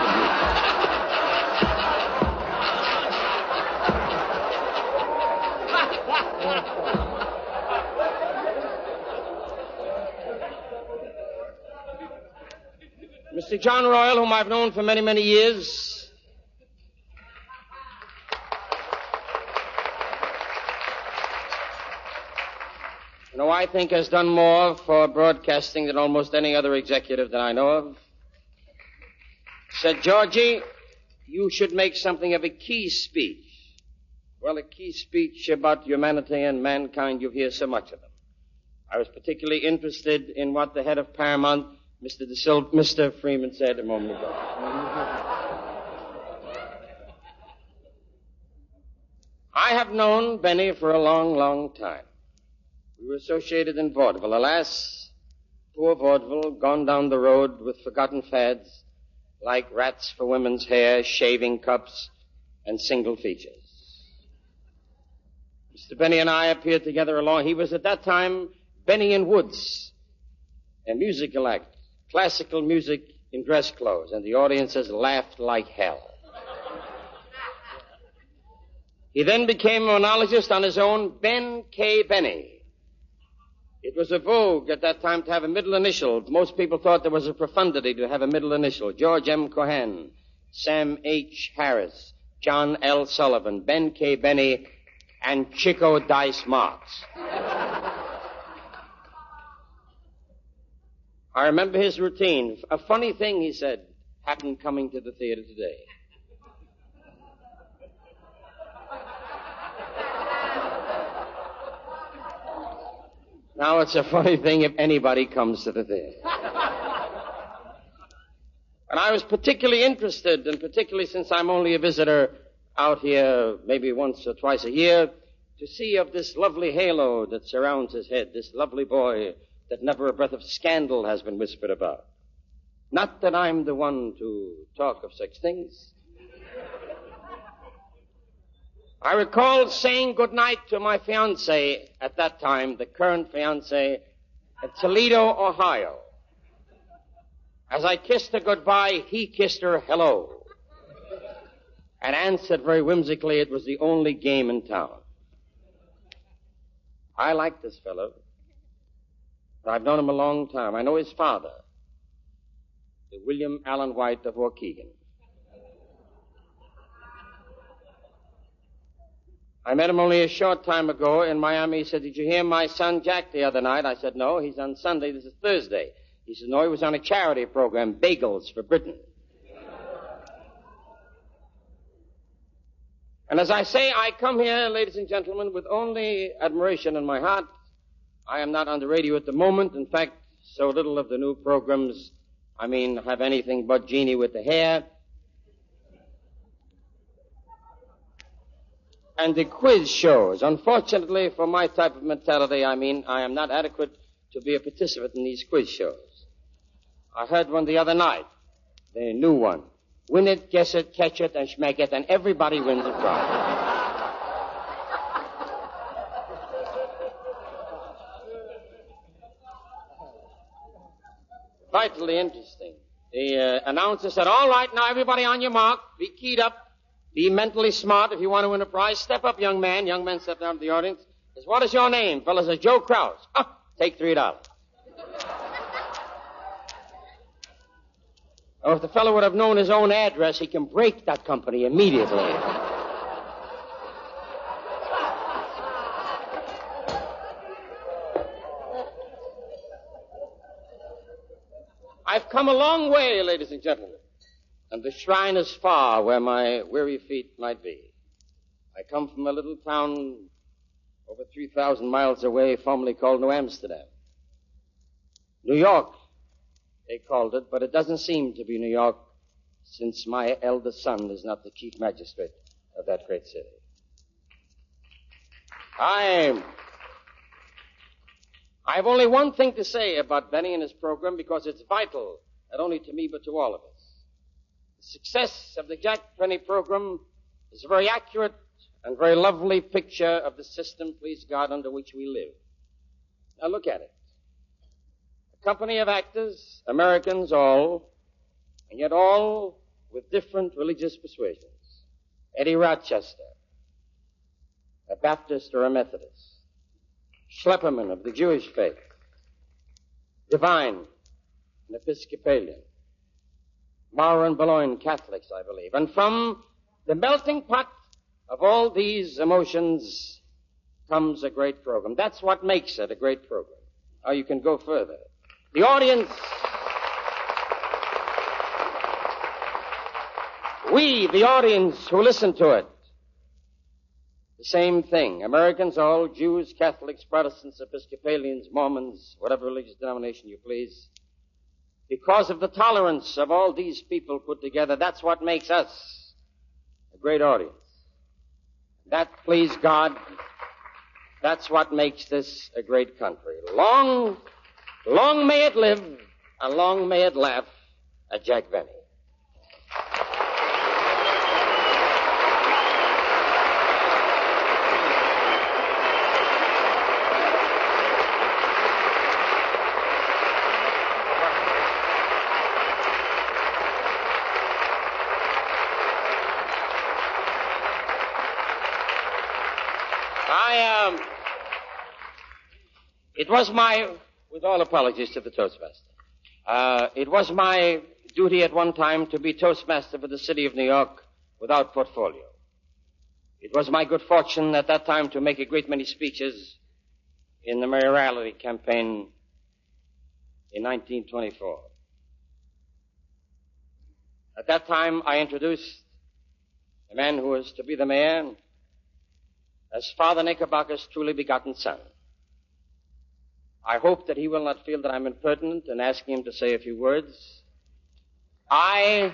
Mr. John Royal, whom I've known for many, many years, who I think has done more for broadcasting than almost any other executive that I know of, said, Georgie, you should make something of a key speech. Well, a key speech about humanity and mankind, you hear so much of them. I was particularly interested in what the head of Paramount, Mr. Freeman, said a moment ago. I have known Benny for a long, long time. We were associated in vaudeville. Alas, poor vaudeville, gone down the road with forgotten fads like rats for women's hair, shaving cups, and single features. Mr. Benny and I appeared together along. He was at that time Benny and Woods, a musical act, classical music in dress clothes, and the audiences laughed like hell. He then became a monologist on his own, Ben K. Benny. It was a vogue at that time to have a middle initial. Most people thought there was a profundity to have a middle initial. George M. Cohan, Sam H. Harris, John L. Sullivan, Ben K. Benny, and Chico Dice Marx. I remember his routine. A funny thing, he said, happened coming to the theater today. Now it's a funny thing if anybody comes to the theater. And I was particularly interested, and particularly since I'm only a visitor out here maybe once or twice a year, to see of this lovely halo that surrounds his head, this lovely boy that never a breath of scandal has been whispered about. Not that I'm the one to talk of such things. I recall saying goodnight to my fiancée at that time, the current fiancée, at Toledo, Ohio. As I kissed her goodbye, he kissed her hello, and answered very whimsically it was the only game in town. I like this fellow. I've known him a long time. I know his father, the William Allen White of Waukegan. I met him only a short time ago in Miami. He said, "Did you hear my son Jack the other night?" I said, "No, he's on Sunday. This is Thursday." He said, "No, he was on a charity program, Bagels for Britain." And as I say, I come here, ladies and gentlemen, with only admiration in my heart. I am not on the radio at the moment. In fact, so little of the new programs, have anything but Jeannie with the hair. And the quiz shows. Unfortunately, for my type of mentality, I am not adequate to be a participant in these quiz shows. I heard one the other night, the new one. Win it, guess it, catch it, and schmeck it, and everybody wins a prize. Vitally interesting. The announcer said, "All right, now everybody on your mark, be keyed up. Be mentally smart if you want to win a prize. Step up, young man." Young men stepped down to the audience. Says, "What is your name?" Fellow says, "Joe Kraus." Take $3. Or if the fellow would have known his own address, he can break that company immediately. I've come a long way, ladies and gentlemen. And the shrine is far where my weary feet might be. I come from a little town over 3,000 miles away, formerly called New Amsterdam. New York, they called it, but it doesn't seem to be New York since my eldest son is not the chief magistrate of that great city. I have only one thing to say about Benny and his program because it's vital, not only to me but to all of us. The success of the Jack Benny program is a very accurate and very lovely picture of the system, please God, under which we live. Now look at it. A company of actors, Americans all, and yet all with different religious persuasions. Eddie Rochester, a Baptist or a Methodist. Schlepperman of the Jewish faith. Divine, an Episcopalian. Maurer and Boulogne, Catholics, I believe. And from the melting pot of all these emotions comes a great program. That's what makes it a great program. Now you can go further. The audience, we, the audience who listen to it, the same thing. Americans all, Jews, Catholics, Protestants, Episcopalians, Mormons, whatever religious denomination you please. Because of the tolerance of all these people put together, that's what makes us a great audience. That, please God, that's what makes this a great country. Long may it live, and long may it laugh at Jack Benny. It was with all apologies to the Toastmaster, it was my duty at one time to be Toastmaster for the city of New York without portfolio. It was my good fortune at that time to make a great many speeches in the mayoralty campaign in 1924. At that time, I introduced the man who was to be the mayor as Father Knickerbocker's truly begotten son. I hope that he will not feel that I'm impertinent in asking him to say a few words. I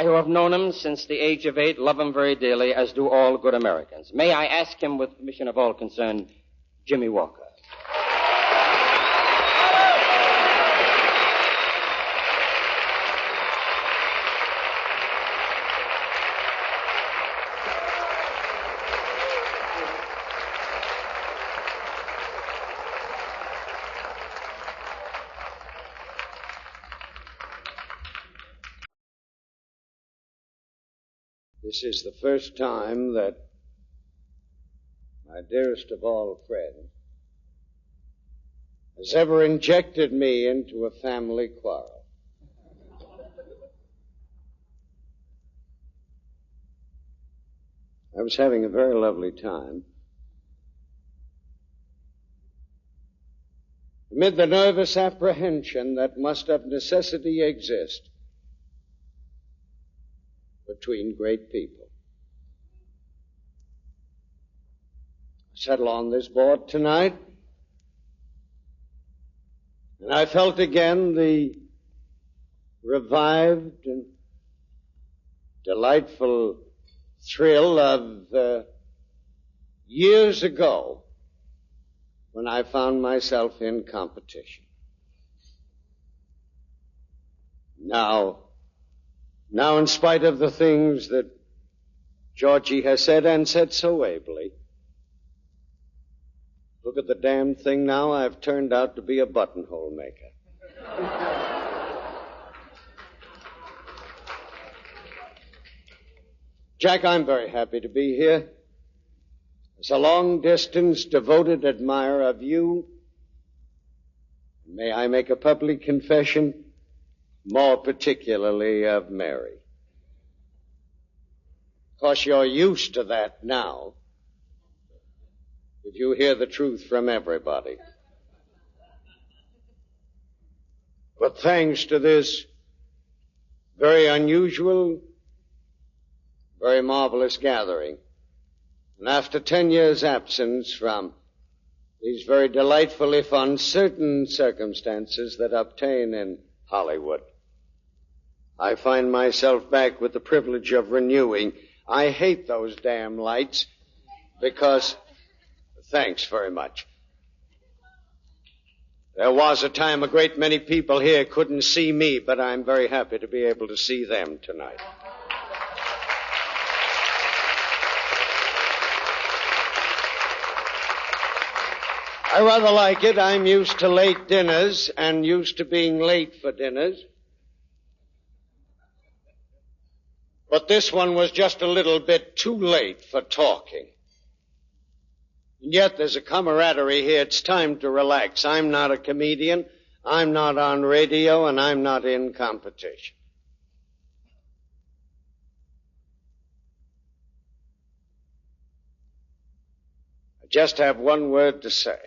who have known him since the age of 8, love him very dearly, as do all good Americans. May I ask him, with permission of all concerned, Jimmy Walker. This is the first time that my dearest of all friends has ever injected me into a family quarrel. I was having a very lovely time. Amid the nervous apprehension that must of necessity exist between great people. I settled on this board tonight, and I felt again the revived and delightful thrill of years ago when I found myself in competition. Now, in spite of the things that Georgie has said, and said so ably, look at the damn thing now, I've turned out to be a buttonhole maker. Jack, I'm very happy to be here. As a long-distance, devoted admirer of you, may I make a public confession? More particularly of Mary. Of course, you're used to that now, if you hear the truth from everybody. But thanks to this very unusual, very marvelous gathering, and after 10 years' absence from these very delightful, if uncertain, circumstances that obtain in Hollywood, I find myself back with the privilege of renewing. I hate those damn lights because, thanks very much. There was a time a great many people here couldn't see me, but I'm very happy to be able to see them tonight. I rather like it. I'm used to late dinners and used to being late for dinners. But this one was just a little bit too late for talking. And yet there's a camaraderie here. It's time to relax. I'm not a comedian. I'm not on radio, and I'm not in competition. I just have one word to say.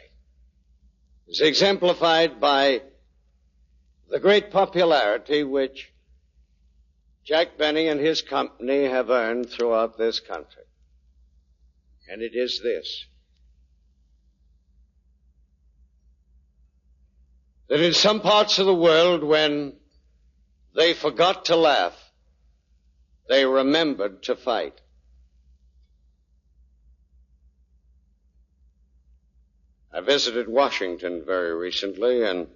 It's exemplified by the great popularity which Jack Benny and his company have earned throughout this country. And it is this: that in some parts of the world, when they forgot to laugh, they remembered to fight. I visited Washington very recently, and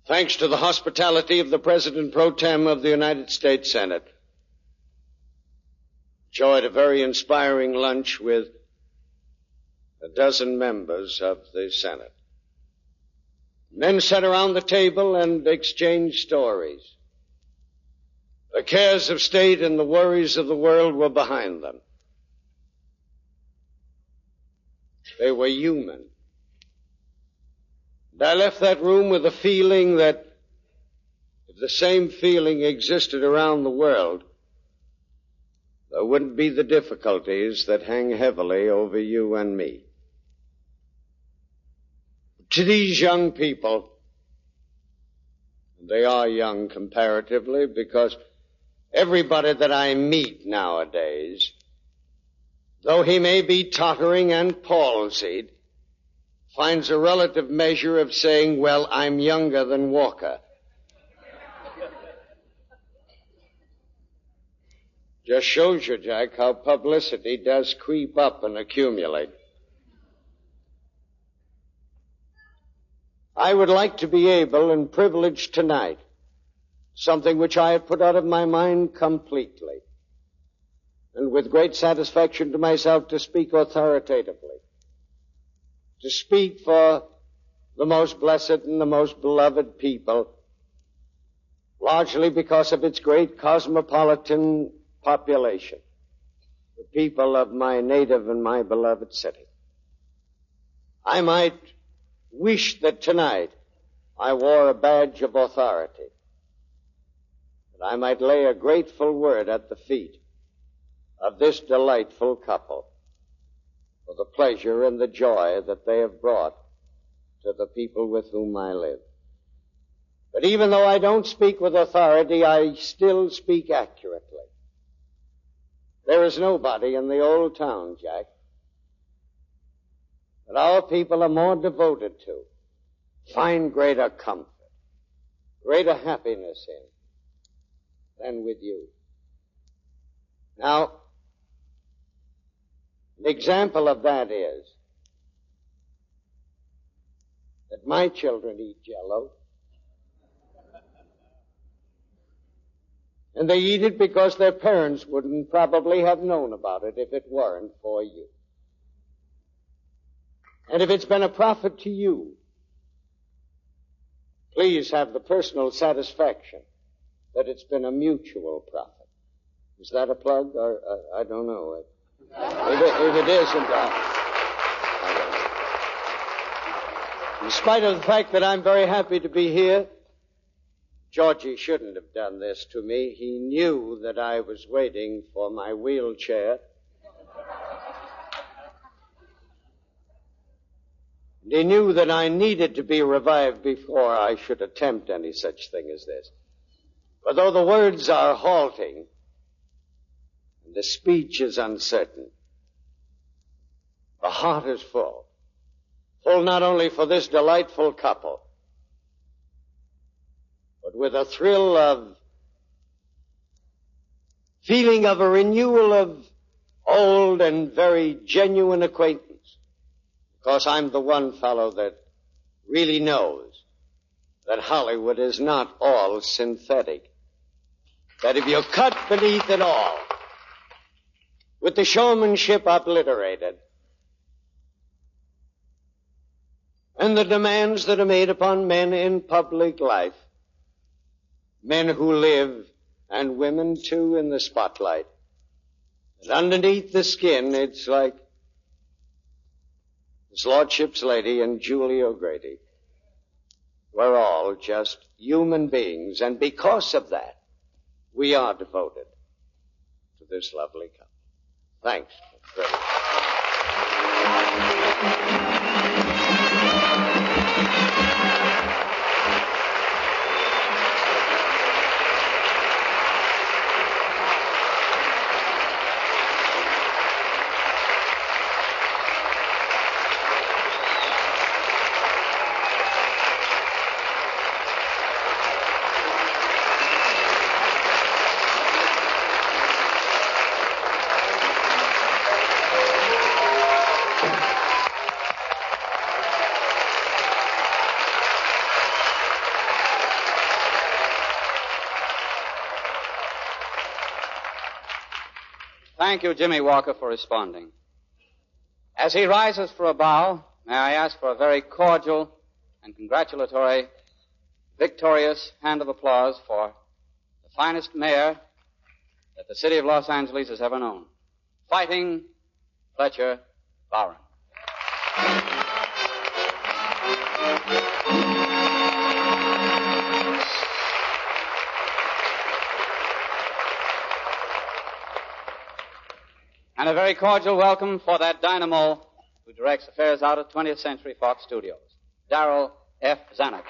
thanks to the hospitality of the President Pro Tem of the United States Senate, enjoyed a very inspiring lunch with a dozen members of the Senate. Men sat around the table and exchanged stories. The cares of state and the worries of the world were behind them. They were human. And I left that room with a feeling that if the same feeling existed around the world, there wouldn't be the difficulties that hang heavily over you and me. To these young people, they are young comparatively because everybody that I meet nowadays, though he may be tottering and palsied, finds a relative measure of saying, well, I'm younger than Walker. Just shows you, Jack, how publicity does creep up and accumulate. I would like to be able and privileged tonight, something which I have put out of my mind completely, and with great satisfaction to myself to speak authoritatively, to speak for the most blessed and the most beloved people, largely because of its great cosmopolitan population, the people of my native and my beloved city. I might wish that tonight I wore a badge of authority, that I might lay a grateful word at the feet of this delightful couple for the pleasure and the joy that they have brought to the people with whom I live. But even though I don't speak with authority, I still speak accurately. There is nobody in the old town, Jack, that our people are more devoted to, find greater comfort, greater happiness in, than with you. Now, an example of that is that my children eat Jell-O, and they eat it because their parents wouldn't probably have known about it if it weren't for you. And if it's been a profit to you, please have the personal satisfaction that it's been a mutual profit. Is that a plug? Or I don't know. If it isn't, in spite of the fact that I'm very happy to be here, Georgie shouldn't have done this to me. He knew that I was waiting for my wheelchair. And he knew that I needed to be revived before I should attempt any such thing as this. For though the words are halting, and the speech is uncertain, the heart is full. Full not only for this delightful couple, but with a thrill of feeling of a renewal of old and very genuine acquaintance. Because I'm the one fellow that really knows that Hollywood is not all synthetic. That if you cut beneath it all, with the showmanship obliterated, and the demands that are made upon men in public life, men who live, and women too, in the spotlight, and underneath the skin, it's like His Lordship's lady and Julie O'Grady. We're all just human beings, and because of that, we are devoted to this lovely couple. Thanks. Thank you, Jimmy Walker, for responding. As he rises for a bow, may I ask for a very cordial and congratulatory, victorious hand of applause for the finest mayor that the city of Los Angeles has ever known, Fighting Fletcher Bowron. And a very cordial welcome for that dynamo who directs affairs out at 20th Century Fox Studios, Darrell F. Zanuck.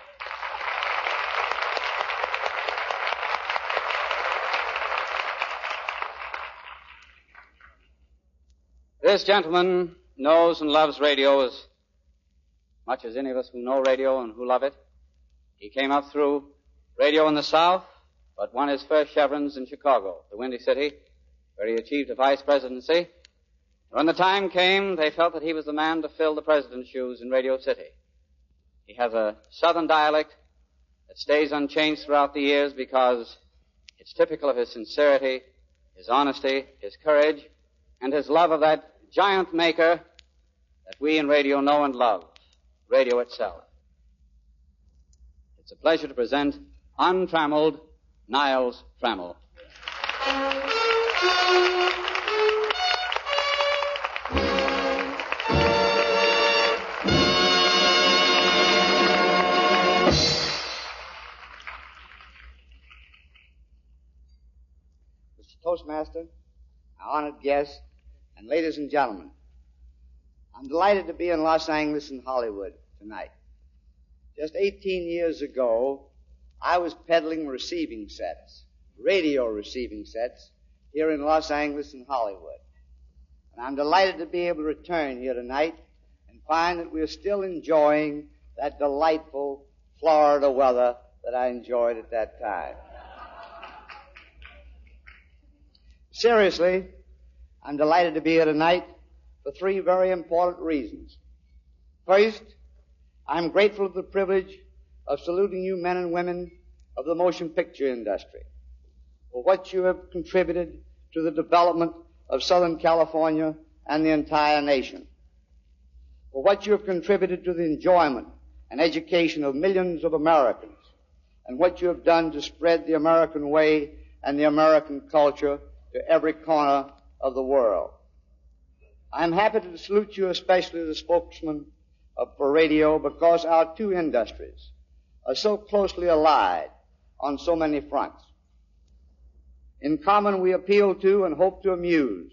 This gentleman knows and loves radio as much as any of us who know radio and who love it. He came up through radio in the South, but won his first chevrons in Chicago, the Windy City, where he achieved a vice presidency. When the time came, they felt that he was the man to fill the president's shoes in Radio City. He has a southern dialect that stays unchanged throughout the years because it's typical of his sincerity, his honesty, his courage, and his love of that giant maker that we in radio know and love, radio itself. It's a pleasure to present Untrammeled Niles Trammell. Mr. Toastmaster, our honored guests, and ladies and gentlemen, I'm delighted to be in Los Angeles and Hollywood tonight. Just 18 years ago, I was peddling receiving sets, radio receiving sets, here in Los Angeles and Hollywood. And I'm delighted to be able to return here tonight and find that we're still enjoying that delightful Florida weather that I enjoyed at that time. Seriously, I'm delighted to be here tonight for three very important reasons. First, I'm grateful for the privilege of saluting you men and women of the motion picture industry for what you have contributed to the development of Southern California and the entire nation, for what you have contributed to the enjoyment and education of millions of Americans, and what you have done to spread the American way and the American culture to every corner of the world. I'm happy to salute you especially as a spokesman for radio because our two industries are so closely allied on so many fronts. In common, we appeal to and hope to amuse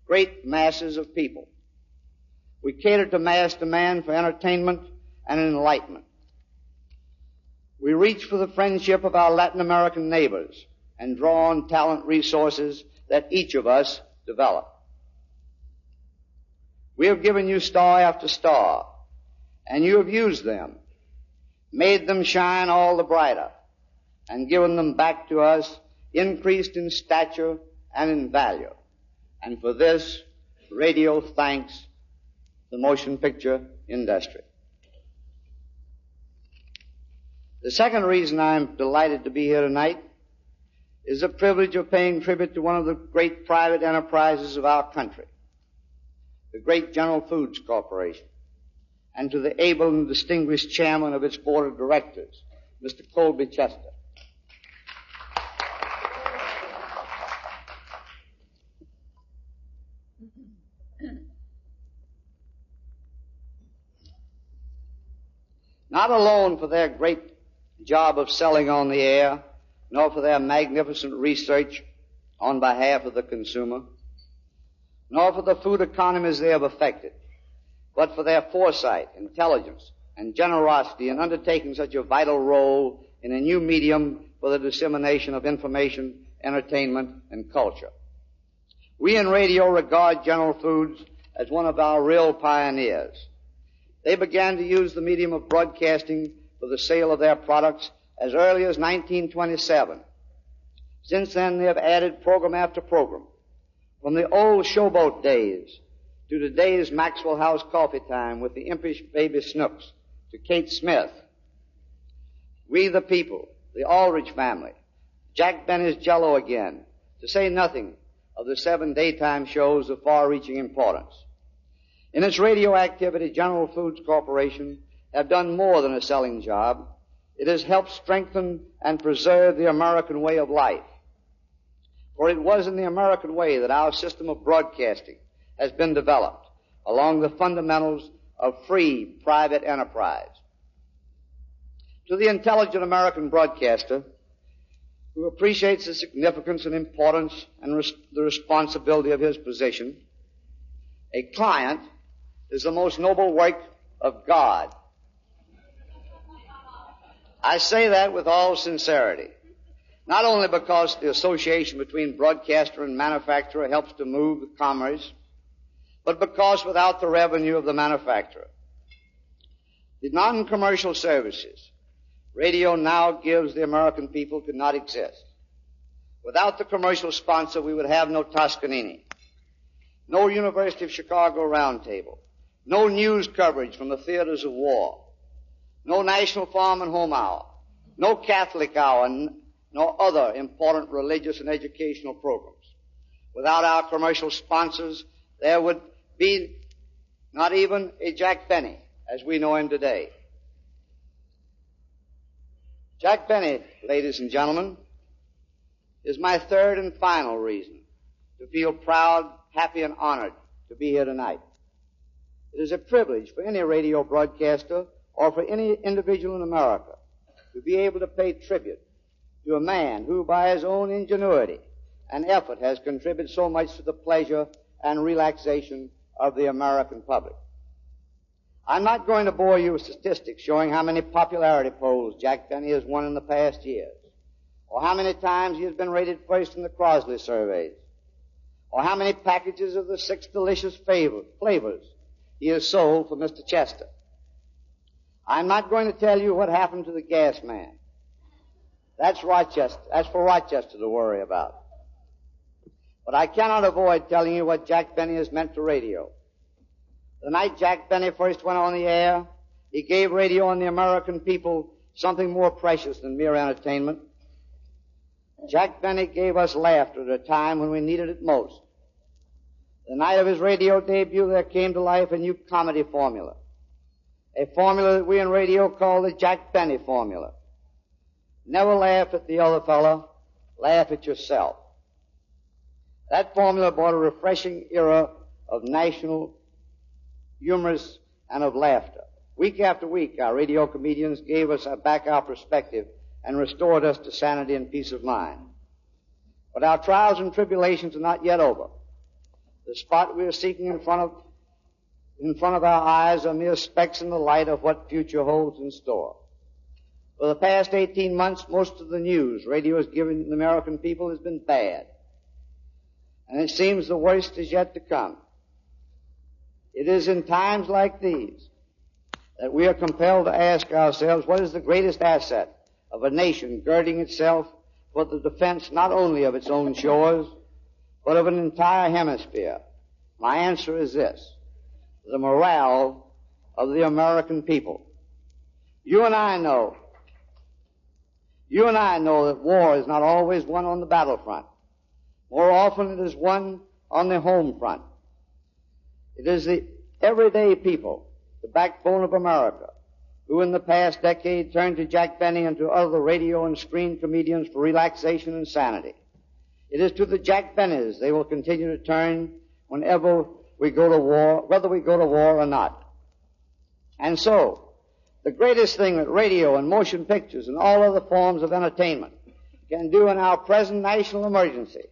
great masses of people. We cater to mass demand for entertainment and enlightenment. We reach for the friendship of our Latin American neighbors and draw on talent resources that each of us develop. We have given you star after star, and you have used them, made them shine all the brighter, and given them back to us, increased in stature and in value. And for this, radio thanks the motion picture industry. The second reason I'm delighted to be here tonight is the privilege of paying tribute to one of the great private enterprises of our country, the great General Foods Corporation, and to the able and distinguished chairman of its board of directors, Mr. Colby Chester. Not alone for their great job of selling on the air, nor for their magnificent research on behalf of the consumer, nor for the food economies they have effected, but for their foresight, intelligence, and generosity in undertaking such a vital role in a new medium for the dissemination of information, entertainment, and culture. We in radio regard General Foods as one of our real pioneers. They began to use the medium of broadcasting for the sale of their products as early as 1927. Since then, they have added program after program, from the old Showboat days to today's Maxwell House Coffee Time with the impish baby Snooks to Kate Smith, We the People, the Aldrich Family, Jack Benny's Jell-O Again, to say nothing of the 7 daytime shows of far-reaching importance. In its radio activity, General Foods Corporation have done more than a selling job. It has helped strengthen and preserve the American way of life. For it was in the American way that our system of broadcasting has been developed along the fundamentals of free private enterprise. To the intelligent American broadcaster who appreciates the significance and importance and the responsibility of his position, A client is the most noble work of God. I say that with all sincerity, not only because the association between broadcaster and manufacturer helps to move the commerce, but because without the revenue of the manufacturer, the non-commercial services radio now gives the American people could not exist. Without the commercial sponsor, we would have no Toscanini, no University of Chicago Roundtable, no news coverage from the theaters of war, no National Farm and Home Hour, no Catholic Hour, and no other important religious and educational programs. Without our commercial sponsors, there would be not even a Jack Benny as we know him today. Jack Benny, ladies and gentlemen, is my third and final reason to feel proud, happy, and honored to be here tonight. It is a privilege for any radio broadcaster or for any individual in America to be able to pay tribute to a man who, by his own ingenuity and effort, has contributed so much to the pleasure and relaxation of the American public. I'm not going to bore you with statistics showing how many popularity polls Jack Benny has won in the past years, or how many times he has been rated first in the Crosley surveys, or how many packages of the 6 delicious flavors he has sold for Mr. Chester. I'm not going to tell you what happened to the gas man. That's Rochester. That's for Rochester to worry about. But I cannot avoid telling you what Jack Benny has meant to radio. The night Jack Benny first went on the air, he gave radio and the American people something more precious than mere entertainment. Jack Benny gave us laughter at a time when we needed it most. The night of his radio debut, there came to life a new comedy formula. A formula that we in radio call the Jack Benny formula. Never laugh at the other fellow, laugh at yourself. That formula brought a refreshing era of national humors and of laughter. Week after week, our radio comedians gave us back our perspective and restored us to sanity and peace of mind. But our trials and tribulations are not yet over. The spot we are seeking in front of our eyes are mere specks in the light of what future holds in store. For the past 18 months, most of the news radio has given the American people has been bad. And it seems the worst is yet to come. It is in times like these that we are compelled to ask ourselves, what is the greatest asset of a nation girding itself for the defense not only of its own shores, but of an entire hemisphere? My answer is this: the morale of the American people. You and I know that war is not always won on the battlefront. More often it is won on the home front. It is the everyday people, the backbone of America, who in the past decade turned to Jack Benny and to other radio and screen comedians for relaxation and sanity. It is to the Jack Bennys they will continue to turn whenever we go to war, whether we go to war or not. And so, the greatest thing that radio and motion pictures and all other forms of entertainment can do in our present national emergency,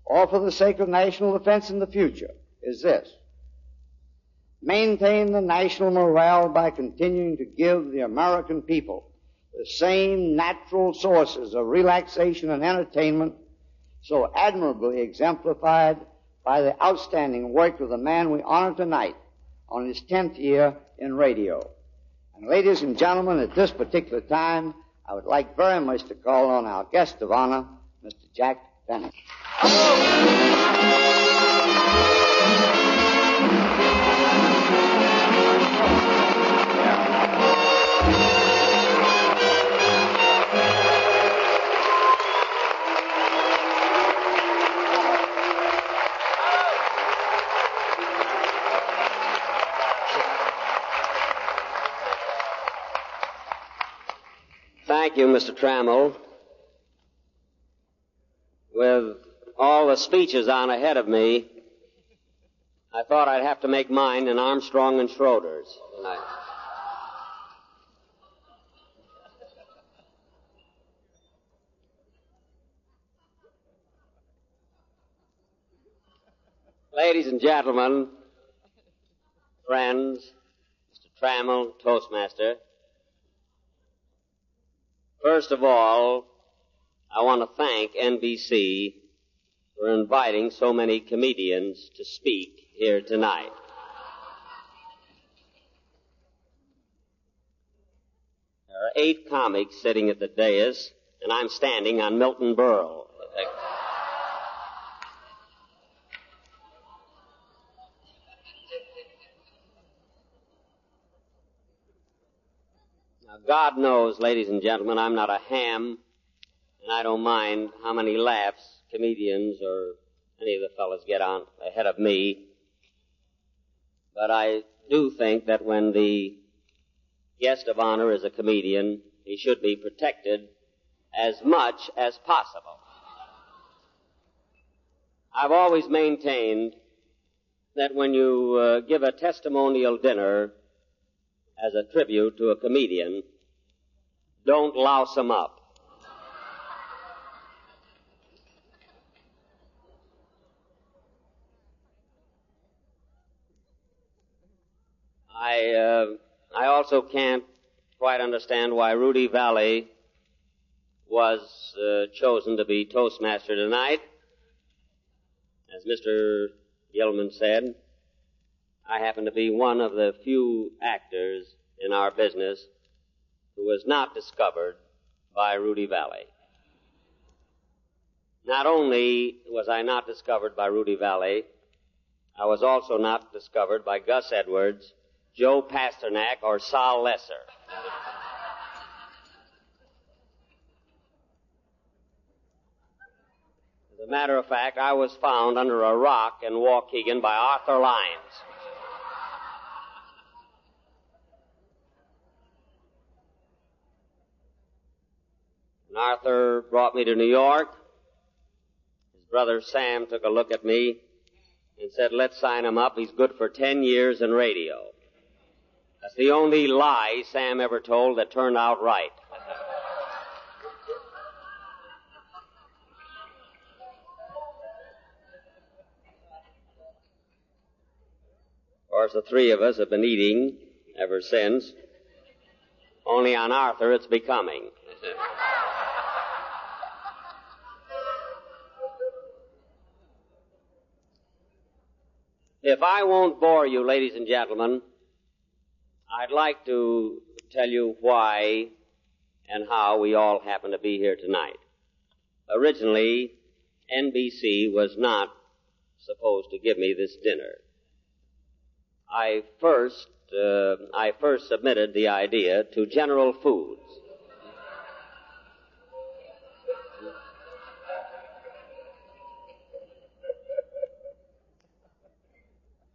or for the sake of national defense in the future, is this: maintain the national morale by continuing to give the American people the same natural sources of relaxation and entertainment so admirably exemplified by the outstanding work of the man we honor tonight on his 10th year in radio. And ladies and gentlemen, at this particular time, I would like very much to call on our guest of honor, Mr. Jack Benny. Thank you, Mr. Trammell. With all the speeches on ahead of me, I thought I'd have to make mine in Armstrong and Schroeder's tonight. Ladies and gentlemen, friends, Mr. Trammell, Toastmaster. First of all, I want to thank NBC for inviting so many comedians to speak here tonight. There are 8 comics sitting at the dais, and I'm standing on Milton Berle. Now, God knows, ladies and gentlemen, I'm not a ham, and I don't mind how many laughs comedians or any of the fellas get on ahead of me. But I do think that when the guest of honor is a comedian, he should be protected as much as possible. I've always maintained that when you give a testimonial dinner as a tribute to a comedian, don't louse him up. I also can't quite understand why Rudy Valley was chosen to be Toastmaster tonight. As Mr. Gilman said, I happen to be one of the few actors in our business who was not discovered by Rudy Valley. Not only was I not discovered by Rudy Valley, I was also not discovered by Gus Edwards, Joe Pasternak, or Sol Lesser. As a matter of fact, I was found under a rock in Waukegan by Arthur Lyons. When Arthur brought me to New York, his brother Sam took a look at me and said, let's sign him up. He's good for 10 years in radio. That's the only lie Sam ever told that turned out right. Of course, the 3 of us have been eating ever since. Only on Arthur it's becoming. If I won't bore you, ladies and gentlemen, I'd like to tell you why and how we all happen to be here tonight. Originally, NBC was not supposed to give me this dinner. I first submitted the idea to General Foods.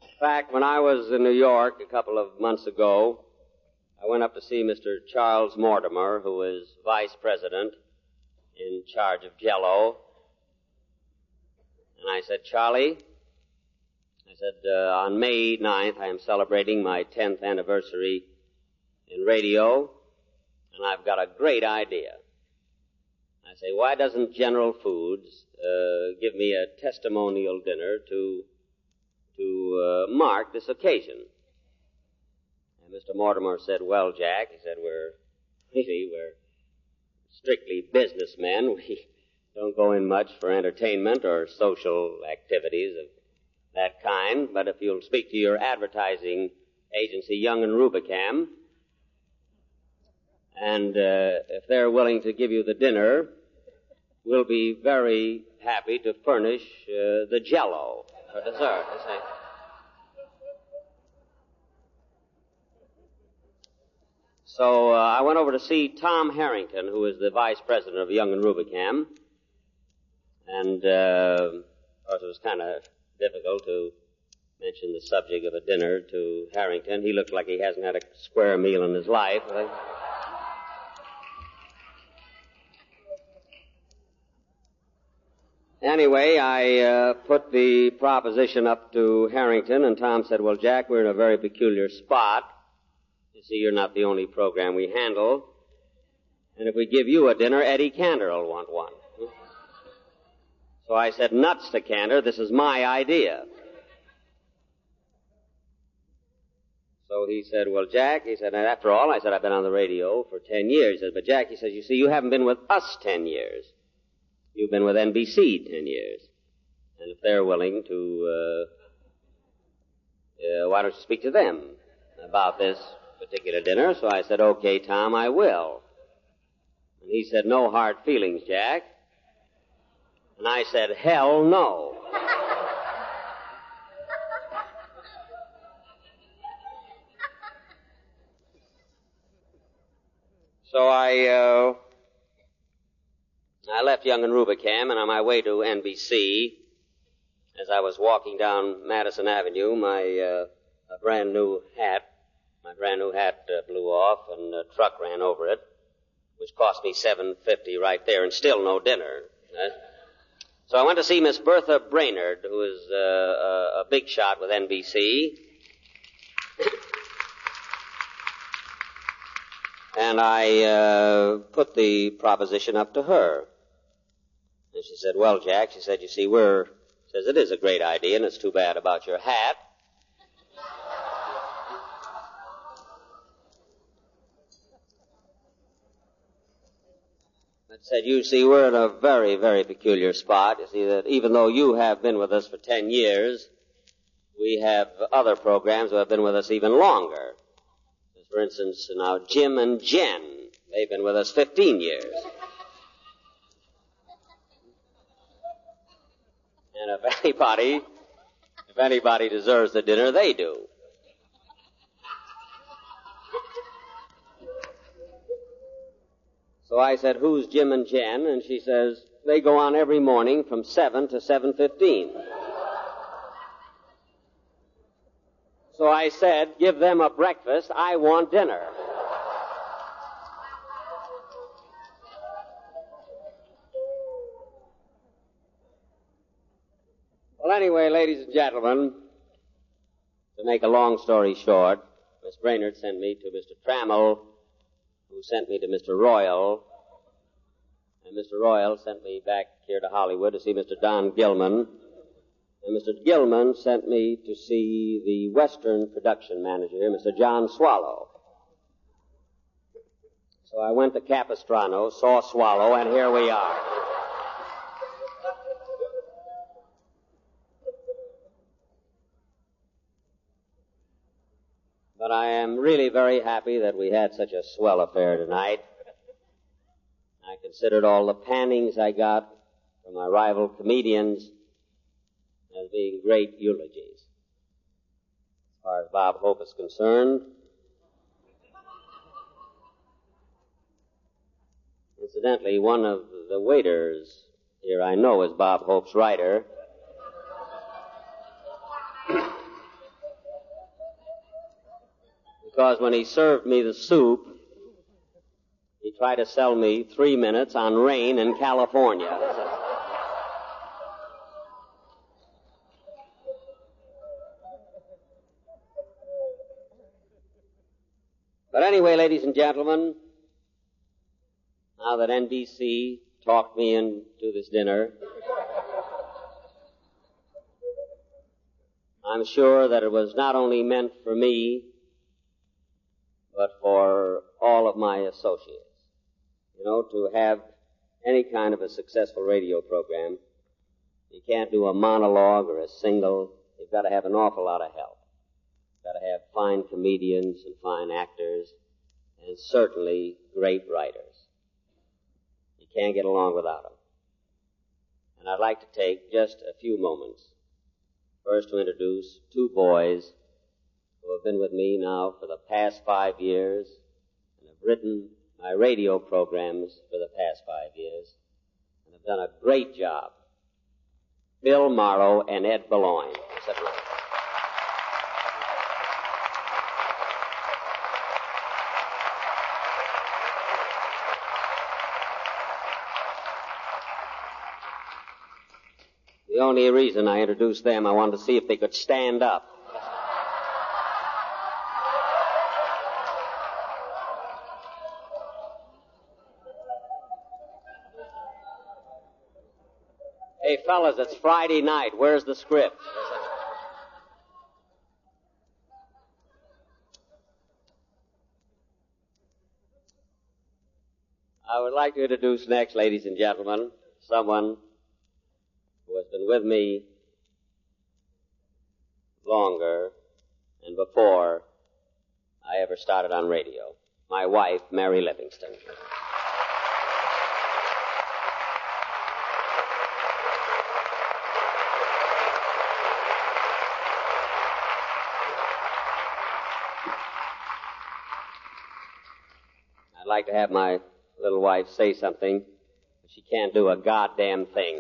In fact, when I was in New York a couple of months ago, I went up to see Mr. Charles Mortimer, who is vice president in charge of Jell-O. And I said, Charlie, on May 9th, I am celebrating my 10th anniversary in radio, and I've got a great idea. I say, why doesn't General Foods give me a testimonial dinner to mark this occasion? And Mr. Mortimer said, well, Jack, he said, we're strictly businessmen. We don't go in much for entertainment or social activities of that kind, but if you'll speak to your advertising agency, Young and Rubicam, and if they're willing to give you the dinner, we'll be very happy to furnish the Jell-O for dessert. So I went over to see Tom Harrington, who is the vice president of Young and Rubicam, and of course it was kind of difficult to mention the subject of a dinner to Harrington. He looked like he hasn't had a square meal in his life. Anyway, I put the proposition up to Harrington, and Tom said, well, Jack, we're in a very peculiar spot. You see, you're not the only program we handle. And if we give you a dinner, Eddie Cantor will want one. So I said, nuts to Cantor, this is my idea. So he said, well, Jack, he said, and after all, I said, I've been on the radio for 10 years. He said, but Jack, he says, you see, you haven't been with us 10 years. You've been with NBC 10 years. And if they're willing to, why don't you speak to them about this particular dinner? So I said, okay, Tom, I will. And he said, no hard feelings, Jack. And I said, hell no. So I left Young and Rubicam, and on my way to NBC, as I was walking down Madison Avenue, my brand new hat blew off, and a truck ran over it, which cost me $7.50 right there, and still no dinner. So I went to see Miss Bertha Brainerd, who is a big shot with NBC. And I put the proposition up to her. And she said, well, Jack, she said, you see, says it is a great idea, and it's too bad about your hat. But said, you see, we're in a very, very peculiar spot. You see, that even though you have been with us for 10 years, we have other programs who have been with us even longer. For instance, now Jim and Jen, they've been with us 15 years. And if anybody deserves the dinner, they do. So I said, who's Jim and Jen? And she says, they go on every morning from 7 to 7:15. So I said, give them a breakfast. I want dinner. Well, anyway, ladies and gentlemen, to make a long story short, Miss Brainerd sent me to Mr. Trammell, who sent me to Mr. Royal, and Mr. Royal sent me back here to Hollywood to see Mr. Don Gilman. And Mr. Gilman sent me to see the Western production manager, Mr. John Swallow. So I went to Capistrano, saw Swallow, and here we are. But I am really very happy that we had such a swell affair tonight. I considered all the pannings I got from my rival comedians as being great eulogies. As far as Bob Hope is concerned, incidentally, one of the waiters here I know is Bob Hope's writer. Because when he served me the soup, he tried to sell me 3 minutes on rain in California. But anyway, ladies and gentlemen, now that NBC talked me into this dinner, I'm sure that it was not only meant for me, but for all of my associates. You know, to have any kind of a successful radio program, you can't do a monologue or a single. You've got to have an awful lot of help. You've got to have fine comedians and fine actors, and certainly great writers. You can't get along without them. And I'd like to take just a few moments first to introduce two boys who have been with me now for the past 5 years and have written my radio programs for the past 5 years and have done a great job. Bill Morrow and Ed Boulogne. The only reason I introduced them, I wanted to see if they could stand up. Hey, fellas, it's Friday night. Where's the script? I would like to introduce next, ladies and gentlemen, someone who has been with me longer and before I ever started on radio. My wife, Mary Livingston. I'd like to have my little wife say something, but she can't do a goddamn thing.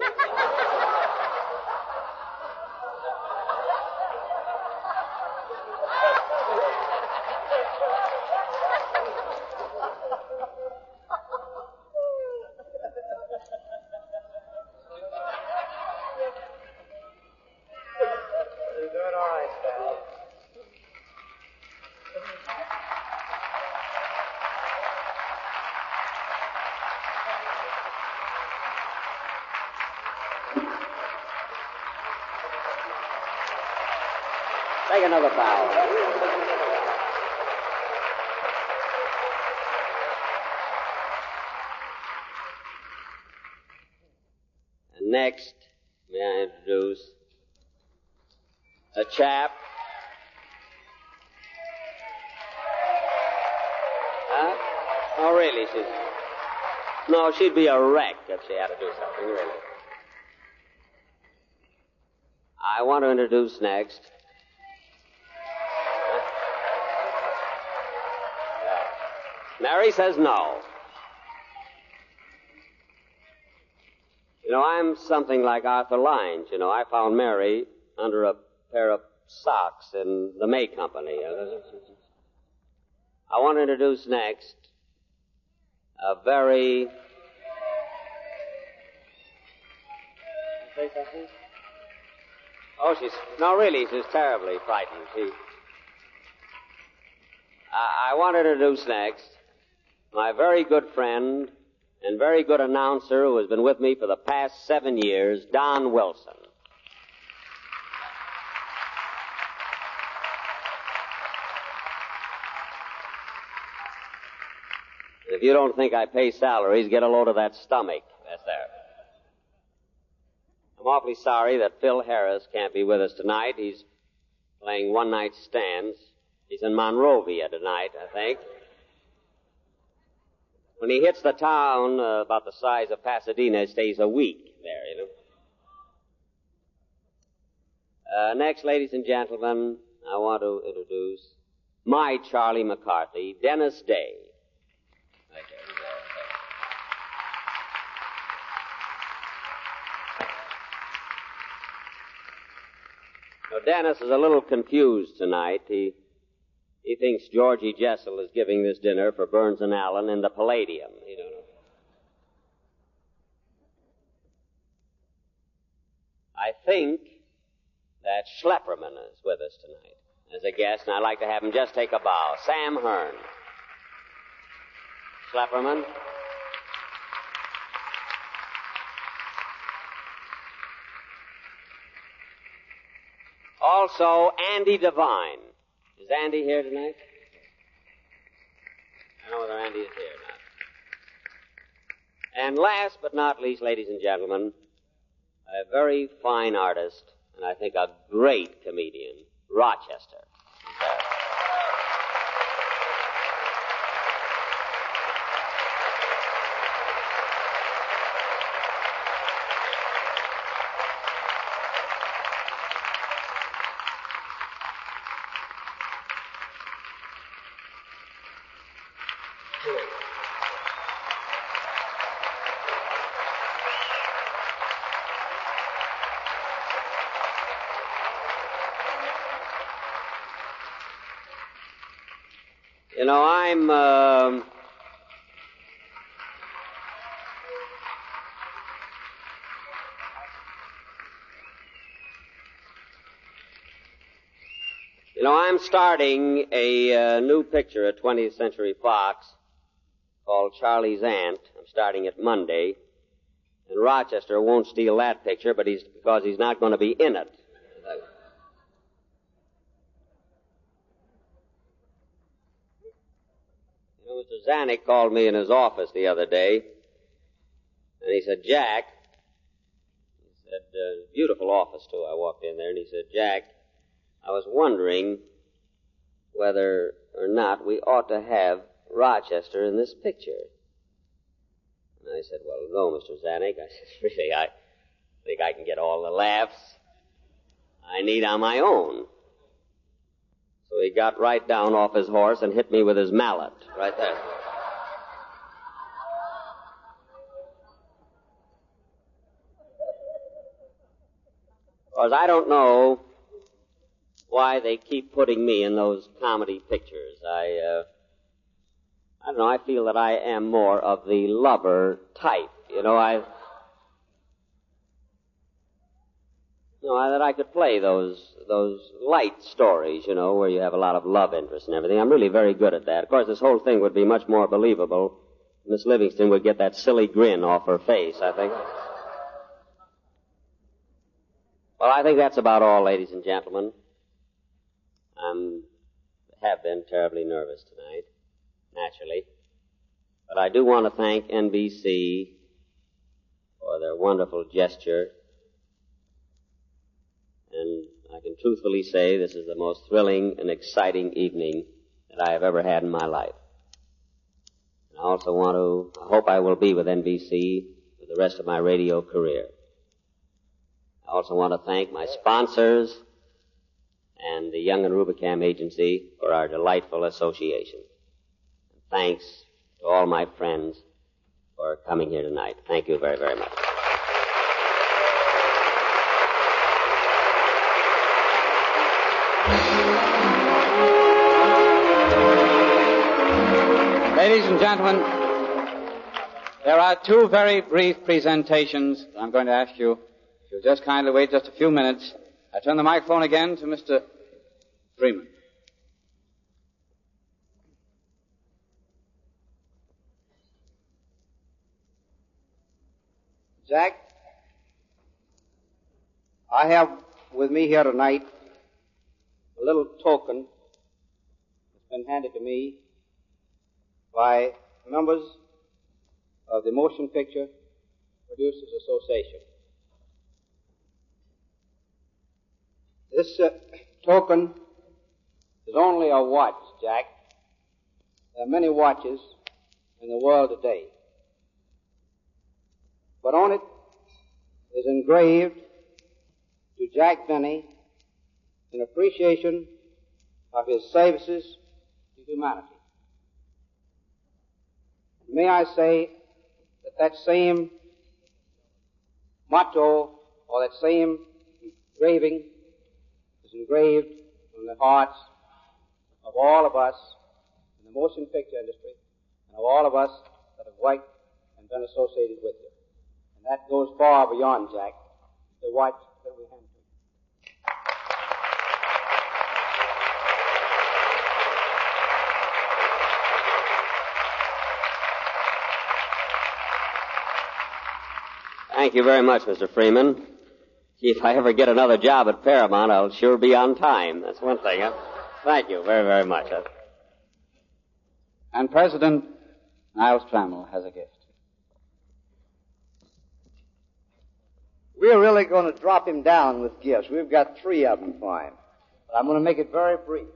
Take another bow. And next, may I introduce a chap. Huh? Oh, really? No, she'd be a wreck if she had to do something, really. I want to introduce next Mary says no. You know, I'm something like Arthur Lines. You know, I found Mary under a pair of socks in the May Company. I want to introduce next a very... Say something? Oh, no, really, she's terribly frightened. I want to introduce next my very good friend and very good announcer who has been with me for the past 7 years, Don Wilson. If you don't think I pay salaries, get a load of that stomach. That's there. I'm awfully sorry that Phil Harris can't be with us tonight. He's playing one-night stands. He's in Monrovia tonight, I think. When he hits the town about the size of Pasadena, it stays a week there, you know. Next, ladies and gentlemen, I want to introduce my Charlie McCarthy, Dennis Day. Thank you. Now, Dennis is a little confused tonight. He thinks Georgie Jessel is giving this dinner for Burns and Allen in the Palladium. You don't know. I think that Schlepperman is with us tonight as a guest, and I'd like to have him just take a bow. Sam Hearn. Schlepperman. Also, Andy Devine. Is Andy here tonight? I don't know whether Andy is here or not. And last but not least, ladies and gentlemen, a very fine artist, and I think a great comedian, Rochester. You know, I'm starting a new picture at 20th Century Fox called Charlie's Aunt. I'm starting it Monday. And Rochester won't steal that picture, but because he's not going to be in it. Mr. Zanuck called me in his office the other day, and he said, Jack, he said, beautiful office, too. I walked in there, and he said, Jack, I was wondering whether or not we ought to have Rochester in this picture. And I said, well, no, Mr. Zanuck. I said, really, I think I can get all the laughs I need on my own. So he got right down off his horse and hit me with his mallet right there. Because I don't know why they keep putting me in those comedy pictures. I don't know, I feel that I am more of the lover type. That I could play those light stories, where you have a lot of love interest and everything. I'm really very good at that. Of course, this whole thing would be much more believable. Miss Livingston would get that silly grin off her face, I think. Well, I think that's about all, ladies and gentlemen. Have been terribly nervous tonight, naturally. But I do want to thank NBC for their wonderful gesture. And I can truthfully say this is the most thrilling and exciting evening that I have ever had in my life. And I hope I will be with NBC for the rest of my radio career. I also want to thank my sponsors and the Young and Rubicam Agency for our delightful association. And thanks to all my friends for coming here tonight. Thank you very, very much. Ladies and gentlemen, there are two very brief presentations I'm going to ask you. If you'll just kindly wait just a few minutes. I turn the microphone again to Mr. Freeman. Jack, I have with me here tonight a little token that's been handed to me by members of the Motion Picture Producers Association. This token is only a watch, Jack. There are many watches in the world today. But on it is engraved to Jack Benny in appreciation of his services to humanity. May I say that same motto or that same engraving is engraved on the hearts of all of us in the motion picture industry and of all of us that have worked and been associated with you. And that goes far beyond, Jack, the watch that we hand to you. Thank you very much, Mr. Freeman. If I ever get another job at Paramount, I'll sure be on time. That's one thing. Thank you very, very much. And President Niles Trammell has a gift. We're really going to drop him down with gifts. We've got 3 of them for him. But I'm going to make it very brief.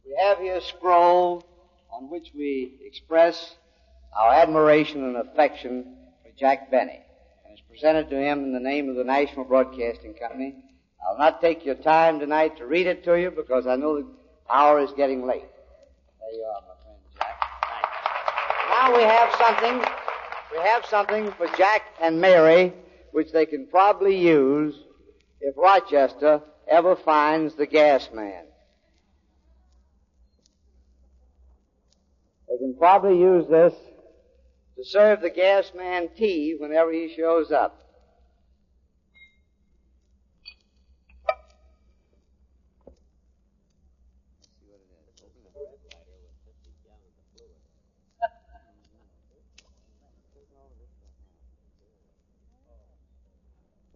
We have here a scroll on which we express our admiration and affection for Jack Benny. And it's presented to him in the name of the National Broadcasting Company. I'll not take your time tonight to read it to you because I know the hour is getting late. There you are, my friend Jack. Thanks. Now we have something for Jack and Mary, which they can probably use if Rochester ever finds the gas man. They can probably use this to serve the gas man tea whenever he shows up.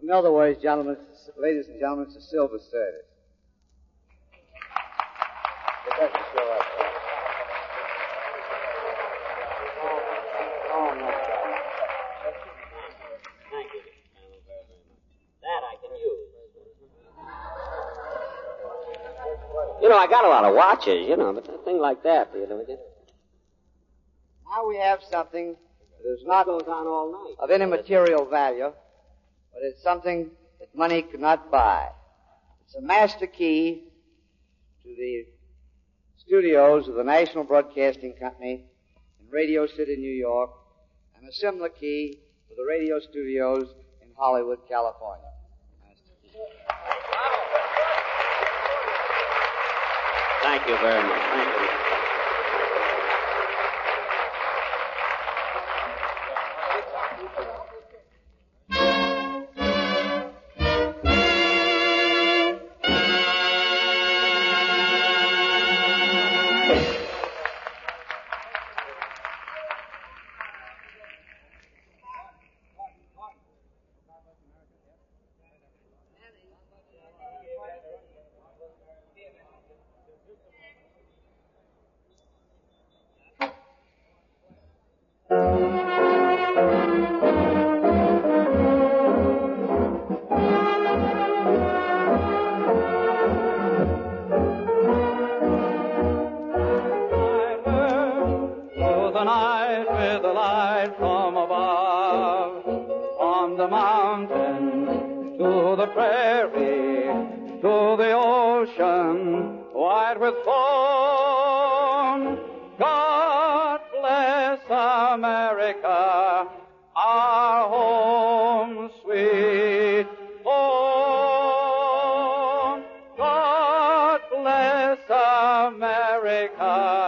In other words, ladies and gentlemen, it's a silver service. It doesn't show up. I got a lot of watches, but a thing like that, Now we have something that is not goes on all night. of any material value, but it's something that money could not buy. It's a master key to the studios of the National Broadcasting Company in Radio City, New York, and a similar key to the radio studios in Hollywood, California. Thank you very much. Thank you. America.